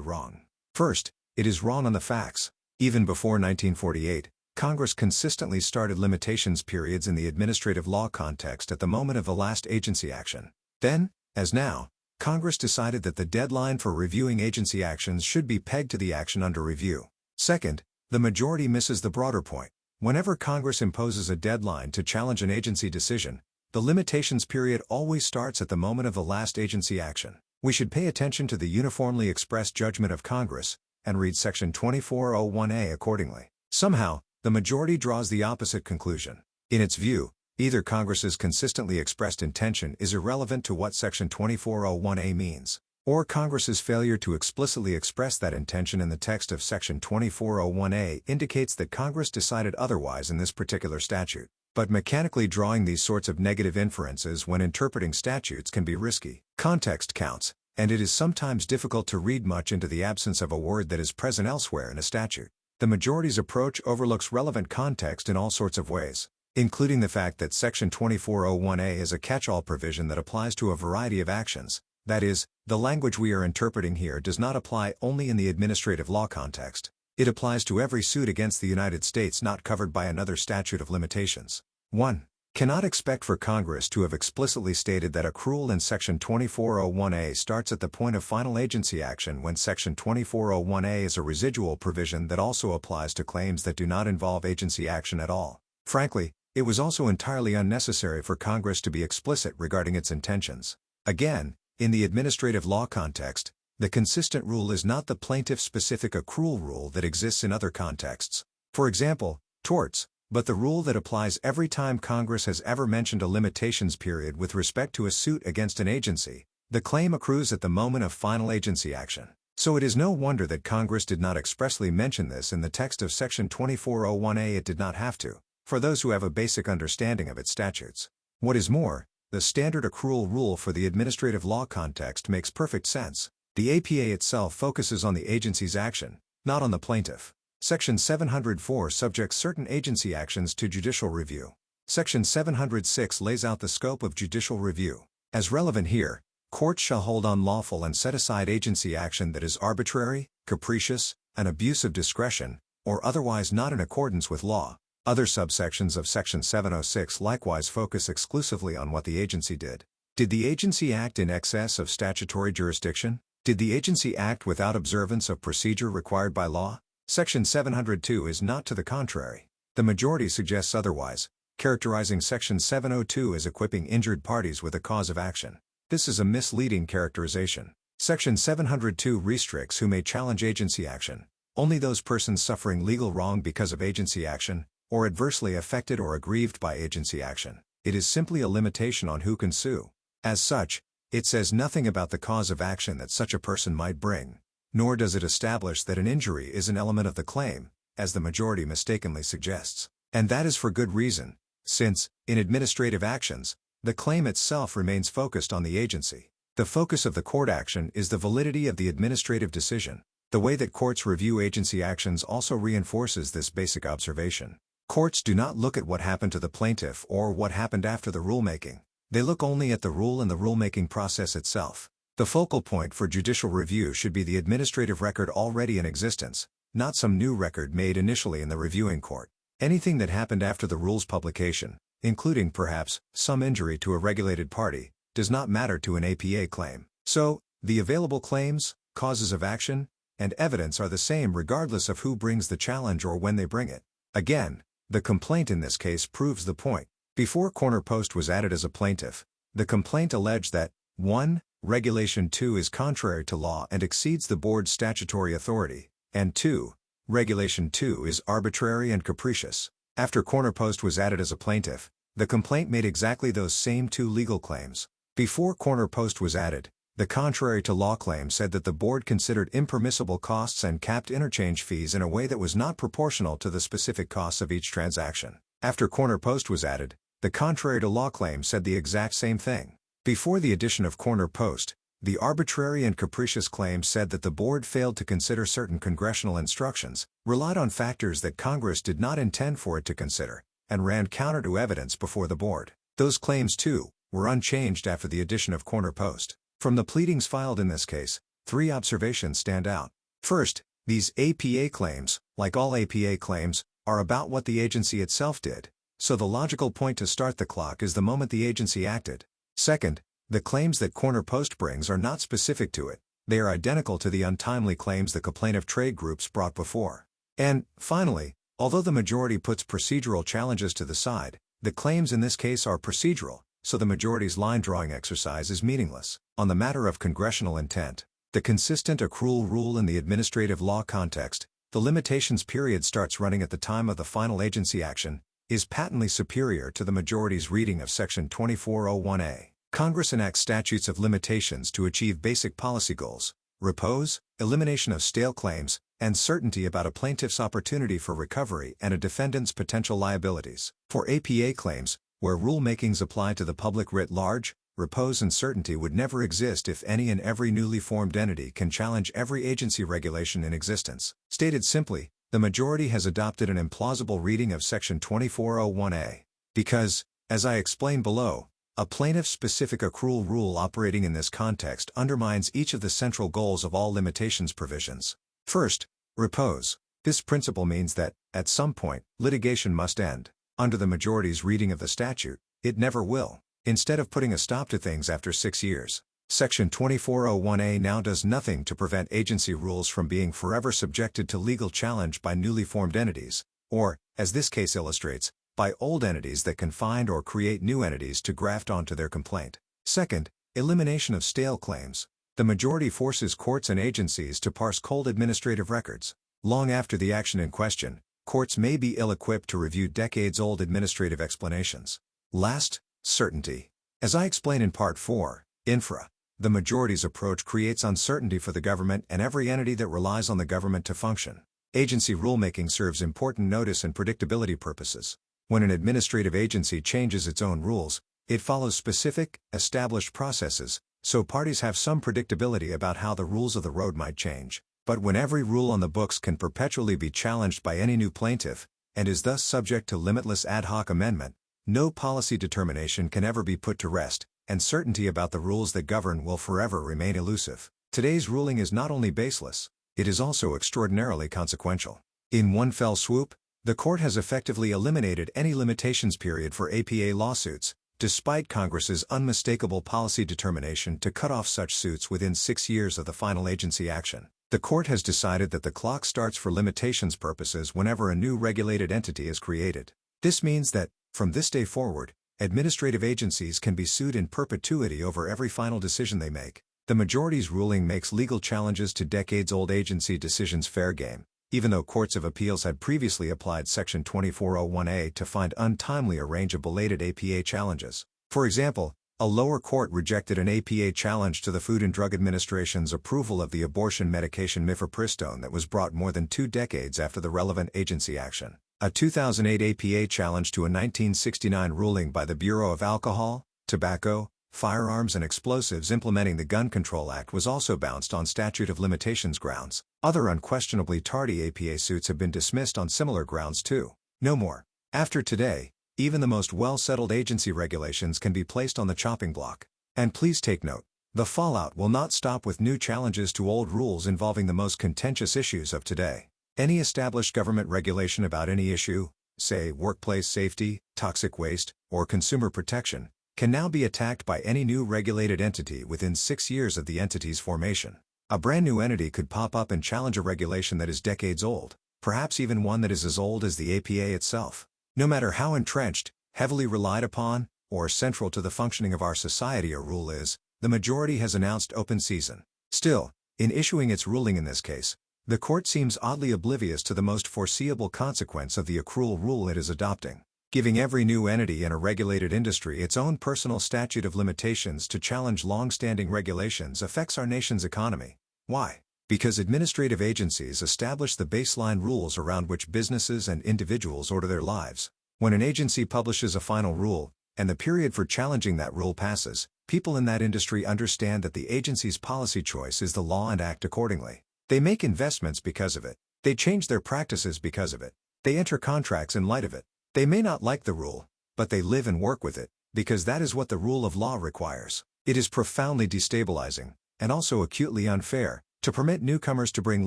wrong. First, it is wrong on the facts. Even before 1948, Congress consistently started limitations periods in the administrative law context at the moment of the last agency action. Then, as now, Congress decided that the deadline for reviewing agency actions should be pegged to the action under review. Second, the majority misses the broader point. Whenever Congress imposes a deadline to challenge an agency decision, the limitations period always starts at the moment of the last agency action. We should pay attention to the uniformly expressed judgment of Congress, and read Section 2401A accordingly. Somehow, the majority draws the opposite conclusion. In its view, either Congress's consistently expressed intention is irrelevant to what Section 2401A means, or Congress's failure to explicitly express that intention in the text of Section 2401A indicates that Congress decided otherwise in this particular statute. But mechanically drawing these sorts of negative inferences when interpreting statutes can be risky. Context counts, and it is sometimes difficult to read much into the absence of a word that is present elsewhere in a statute. The majority's approach overlooks relevant context in all sorts of ways, including the fact that Section 2401A is a catch-all provision that applies to a variety of actions. That is, the language we are interpreting here does not apply only in the administrative law context. It applies to every suit against the United States not covered by another statute of limitations. 1. Cannot expect for Congress to have explicitly stated that accrual in Section 2401A starts at the point of final agency action when Section 2401A is a residual provision that also applies to claims that do not involve agency action at all. Frankly, it was also entirely unnecessary for Congress to be explicit regarding its intentions. Again, in the administrative law context, the consistent rule is not the plaintiff-specific accrual rule that exists in other contexts. For example, torts, but the rule that applies every time Congress has ever mentioned a limitations period with respect to a suit against an agency. The claim accrues at the moment of final agency action. So it is no wonder that Congress did not expressly mention this in the text of Section 2401A. It did not have to, for those who have a basic understanding of its statutes. What is more, the standard accrual rule for the administrative law context makes perfect sense. The APA itself focuses on the agency's action, not on the plaintiff. Section 704 subjects certain agency actions to judicial review. Section 706 lays out the scope of judicial review. As relevant here, courts shall hold unlawful and set aside agency action that is arbitrary, capricious, an abuse of discretion, or otherwise not in accordance with law. Other subsections of Section 706 likewise focus exclusively on what the agency did. Did the agency act in excess of statutory jurisdiction? Did the agency act without observance of procedure required by law? Section 702 is not to the contrary. The majority suggests otherwise, characterizing Section 702 as equipping injured parties with a cause of action. This is a misleading characterization. Section 702 restricts who may challenge agency action. Only those persons suffering legal wrong because of agency action, or adversely affected or aggrieved by agency action. It is simply a limitation on who can sue. As such, it says nothing about the cause of action that such a person might bring, nor does it establish that an injury is an element of the claim, as the majority mistakenly suggests. And that is for good reason, since, in administrative actions, the claim itself remains focused on the agency. The focus of the court action is the validity of the administrative decision. The way that courts review agency actions also reinforces this basic observation. Courts do not look at what happened to the plaintiff or what happened after the rulemaking. They look only at the rule and the rulemaking process itself. The focal point for judicial review should be the administrative record already in existence, not some new record made initially in the reviewing court. Anything that happened after the rule's publication, including perhaps some injury to a regulated party, does not matter to an APA claim. So, the available claims, causes of action, and evidence are the same regardless of who brings the challenge or when they bring it. Again, the complaint in this case proves the point. Before Corner Post was added as a plaintiff, the complaint alleged that 1. Regulation 2 is contrary to law and exceeds the board's statutory authority, and 2. Regulation 2 is arbitrary and capricious. After Corner Post was added as a plaintiff, the complaint made exactly those same two legal claims. Before Corner Post was added, the contrary to law claim said that the board considered impermissible costs and capped interchange fees in a way that was not proportional to the specific costs of each transaction. After Corner Post was added, the contrary to law claim said the exact same thing. Before the addition of Corner Post, the arbitrary and capricious claim said that the board failed to consider certain congressional instructions, relied on factors that Congress did not intend for it to consider, and ran counter to evidence before the board. Those claims, too, were unchanged after the addition of Corner Post. From the pleadings filed in this case, 3 observations stand out. First, these APA claims, like all APA claims, are about what the agency itself did, so the logical point to start the clock is the moment the agency acted. Second, the claims that Corner Post brings are not specific to it, they are identical to the untimely claims the complainant trade groups brought before. And, finally, although the majority puts procedural challenges to the side, the claims in this case are procedural, so the majority's line-drawing exercise is meaningless. On the matter of congressional intent, the consistent accrual rule in the administrative law context, the limitations period starts running at the time of the final agency action, is patently superior to the majority's reading of Section 2401A. Congress enacts statutes of limitations to achieve basic policy goals: repose, elimination of stale claims, and certainty about a plaintiff's opportunity for recovery and a defendant's potential liabilities. For APA claims, where rulemakings apply to the public writ large, repose and certainty would never exist if any and every newly formed entity can challenge every agency regulation in existence. Stated simply, the majority has adopted an implausible reading of Section 2401A. Because, as I explained below, a plaintiff-specific accrual rule operating in this context undermines each of the central goals of all limitations provisions. First, repose. This principle means that, at some point, litigation must end. Under the majority's reading of the statute, it never will. Instead of putting a stop to things after 6 years, Section 2401A now does nothing to prevent agency rules from being forever subjected to legal challenge by newly formed entities, or, as this case illustrates, by old entities that can find or create new entities to graft onto their complaint. Second, elimination of stale claims. The majority forces courts and agencies to parse cold administrative records. Long after the action in question, courts may be ill-equipped to review decades-old administrative explanations. Last, certainty. As I explain in Part 4, Infra, the majority's approach creates uncertainty for the government and every entity that relies on the government to function. Agency rulemaking serves important notice and predictability purposes. When an administrative agency changes its own rules, it follows specific, established processes, so parties have some predictability about how the rules of the road might change. But when every rule on the books can perpetually be challenged by any new plaintiff, and is thus subject to limitless ad hoc amendment, no policy determination can ever be put to rest, and certainty about the rules that govern will forever remain elusive. Today's ruling is not only baseless, it is also extraordinarily consequential. In one fell swoop, the court has effectively eliminated any limitations period for APA lawsuits, despite Congress's unmistakable policy determination to cut off such suits within 6 years of the final agency action. The court has decided that the clock starts for limitations purposes whenever a new regulated entity is created. This means that, from this day forward, administrative agencies can be sued in perpetuity over every final decision they make. The majority's ruling makes legal challenges to decades-old agency decisions fair game, even though courts of appeals had previously applied Section 2401A to find untimely a range of belated APA challenges. For example, a lower court rejected an APA challenge to the Food and Drug Administration's approval of the abortion medication mifepristone that was brought more than 2 decades after the relevant agency action. A 2008 APA challenge to a 1969 ruling by the Bureau of Alcohol, Tobacco, Firearms and Explosives implementing the Gun Control Act was also bounced on statute of limitations grounds. Other unquestionably tardy APA suits have been dismissed on similar grounds too. No more. After today, even the most well-settled agency regulations can be placed on the chopping block. And please take note, the fallout will not stop with new challenges to old rules involving the most contentious issues of today. Any established government regulation about any issue, say workplace safety, toxic waste, or consumer protection, can now be attacked by any new regulated entity within 6 years of the entity's formation. A brand new entity could pop up and challenge a regulation that is decades old, perhaps even one that is as old as the APA itself. No matter how entrenched, heavily relied upon, or central to the functioning of our society a rule is, the majority has announced open season. Still, in issuing its ruling in this case, the court seems oddly oblivious to the most foreseeable consequence of the accrual rule it is adopting, giving every new entity in a regulated industry its own personal statute of limitations to challenge long-standing regulations affects our nation's economy. Why? Because administrative agencies establish the baseline rules around which businesses and individuals order their lives. When an agency publishes a final rule, and the period for challenging that rule passes, people in that industry understand that the agency's policy choice is the law and act accordingly. They make investments because of it. They change their practices because of it. They enter contracts in light of it. They may not like the rule, but they live and work with it, because that is what the rule of law requires. It is profoundly destabilizing, and also acutely unfair, to permit newcomers to bring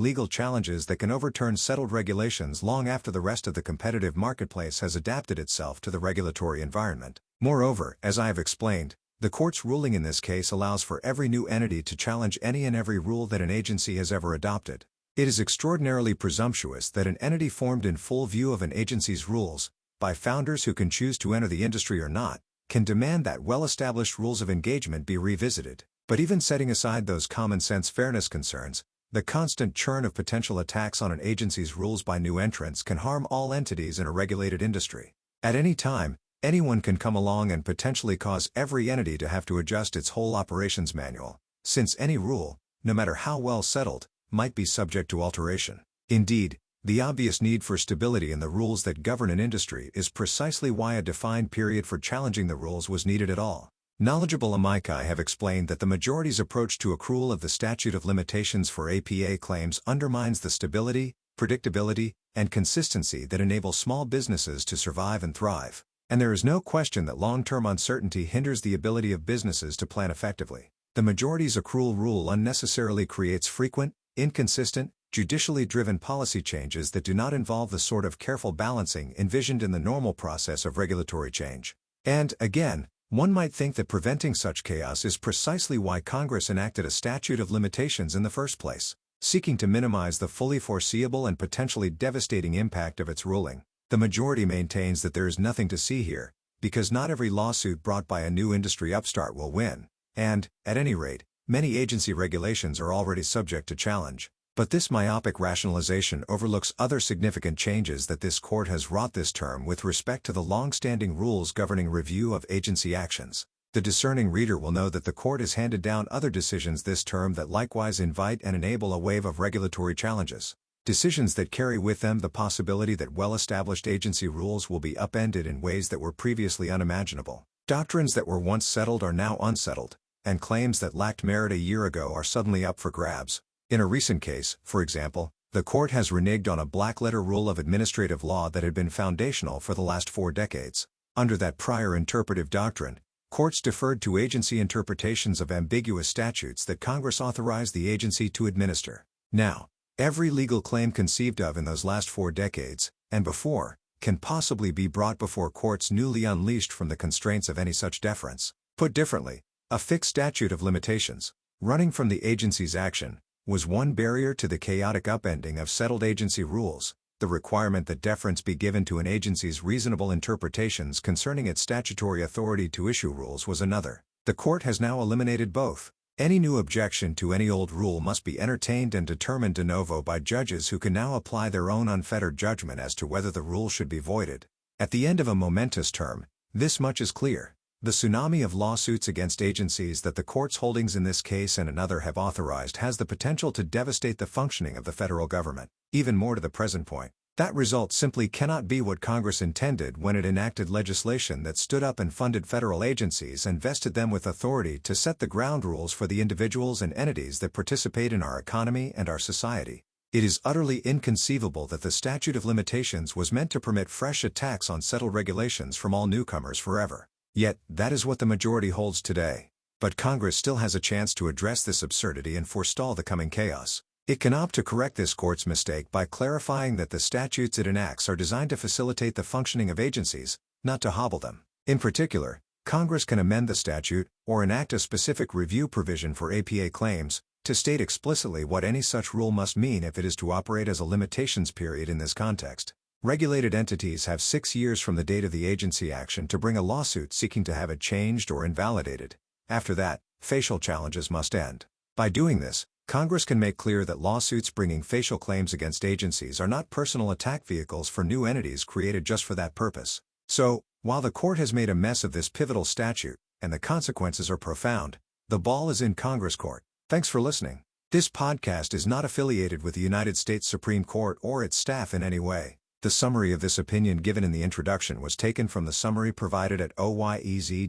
legal challenges that can overturn settled regulations long after the rest of the competitive marketplace has adapted itself to the regulatory environment. Moreover, as I have explained, the court's ruling in this case allows for every new entity to challenge any and every rule that an agency has ever adopted. It is extraordinarily presumptuous that an entity formed in full view of an agency's rules, by founders who can choose to enter the industry or not, can demand that well-established rules of engagement be revisited. But even setting aside those common-sense fairness concerns, the constant churn of potential attacks on an agency's rules by new entrants can harm all entities in a regulated industry. At any time, anyone can come along and potentially cause every entity to have to adjust its whole operations manual, since any rule, no matter how well settled, might be subject to alteration. Indeed, the obvious need for stability in the rules that govern an industry is precisely why a defined period for challenging the rules was needed at all. Knowledgeable amici have explained that the majority's approach to accrual of the statute of limitations for APA claims undermines the stability, predictability, and consistency that enable small businesses to survive and thrive. And there is no question that long-term uncertainty hinders the ability of businesses to plan effectively. The majority's accrual rule unnecessarily creates frequent, inconsistent, judicially driven policy changes that do not involve the sort of careful balancing envisioned in the normal process of regulatory change. And, again, one might think that preventing such chaos is precisely why Congress enacted a statute of limitations in the first place, seeking to minimize the fully foreseeable and potentially devastating impact of its ruling. The majority maintains that there is nothing to see here, because not every lawsuit brought by a new industry upstart will win, and, at any rate, many agency regulations are already subject to challenge. But this myopic rationalization overlooks other significant changes that this court has wrought this term with respect to the long-standing rules governing review of agency actions. The discerning reader will know that the court has handed down other decisions this term that likewise invite and enable a wave of regulatory challenges. Decisions that carry with them the possibility that well-established agency rules will be upended in ways that were previously unimaginable. Doctrines that were once settled are now unsettled, and claims that lacked merit a year ago are suddenly up for grabs. In a recent case, for example, the court has reneged on a black-letter rule of administrative law that had been foundational for the last 4 decades. Under that prior interpretive doctrine, courts deferred to agency interpretations of ambiguous statutes that Congress authorized the agency to administer. Now, every legal claim conceived of in those last 4 decades, and before, can possibly be brought before courts newly unleashed from the constraints of any such deference. Put differently, a fixed statute of limitations, running from the agency's action, was one barrier to the chaotic upending of settled agency rules. The requirement that deference be given to an agency's reasonable interpretations concerning its statutory authority to issue rules was another. The court has now eliminated both. Any new objection to any old rule must be entertained and determined de novo by judges who can now apply their own unfettered judgment as to whether the rule should be voided. At the end of a momentous term, this much is clear. The tsunami of lawsuits against agencies that the court's holdings in this case and another have authorized has the potential to devastate the functioning of the federal government. Even more to the present point, that result simply cannot be what Congress intended when it enacted legislation that stood up and funded federal agencies and vested them with authority to set the ground rules for the individuals and entities that participate in our economy and our society. It is utterly inconceivable that the statute of limitations was meant to permit fresh attacks on settled regulations from all newcomers forever. Yet, that is what the majority holds today. But Congress still has a chance to address this absurdity and forestall the coming chaos. It can opt to correct this court's mistake by clarifying that the statutes it enacts are designed to facilitate the functioning of agencies, not to hobble them. In particular, Congress can amend the statute, or enact a specific review provision for APA claims, to state explicitly what any such rule must mean if it is to operate as a limitations period in this context. Regulated entities have 6 years from the date of the agency action to bring a lawsuit seeking to have it changed or invalidated. After that, facial challenges must end. By doing this, Congress can make clear that lawsuits bringing facial claims against agencies are not personal attack vehicles for new entities created just for that purpose. So, while the court has made a mess of this pivotal statute, and the consequences are profound, the ball is in Congress court. Thanks for listening. This podcast is not affiliated with the United States Supreme Court or its staff in any way. The summary of this opinion given in the introduction was taken from the summary provided at oyez.org.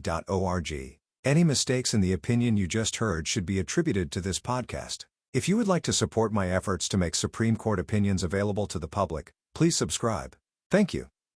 Any mistakes in the opinion you just heard should be attributed to this podcast. If you would like to support my efforts to make Supreme Court opinions available to the public, please subscribe. Thank you.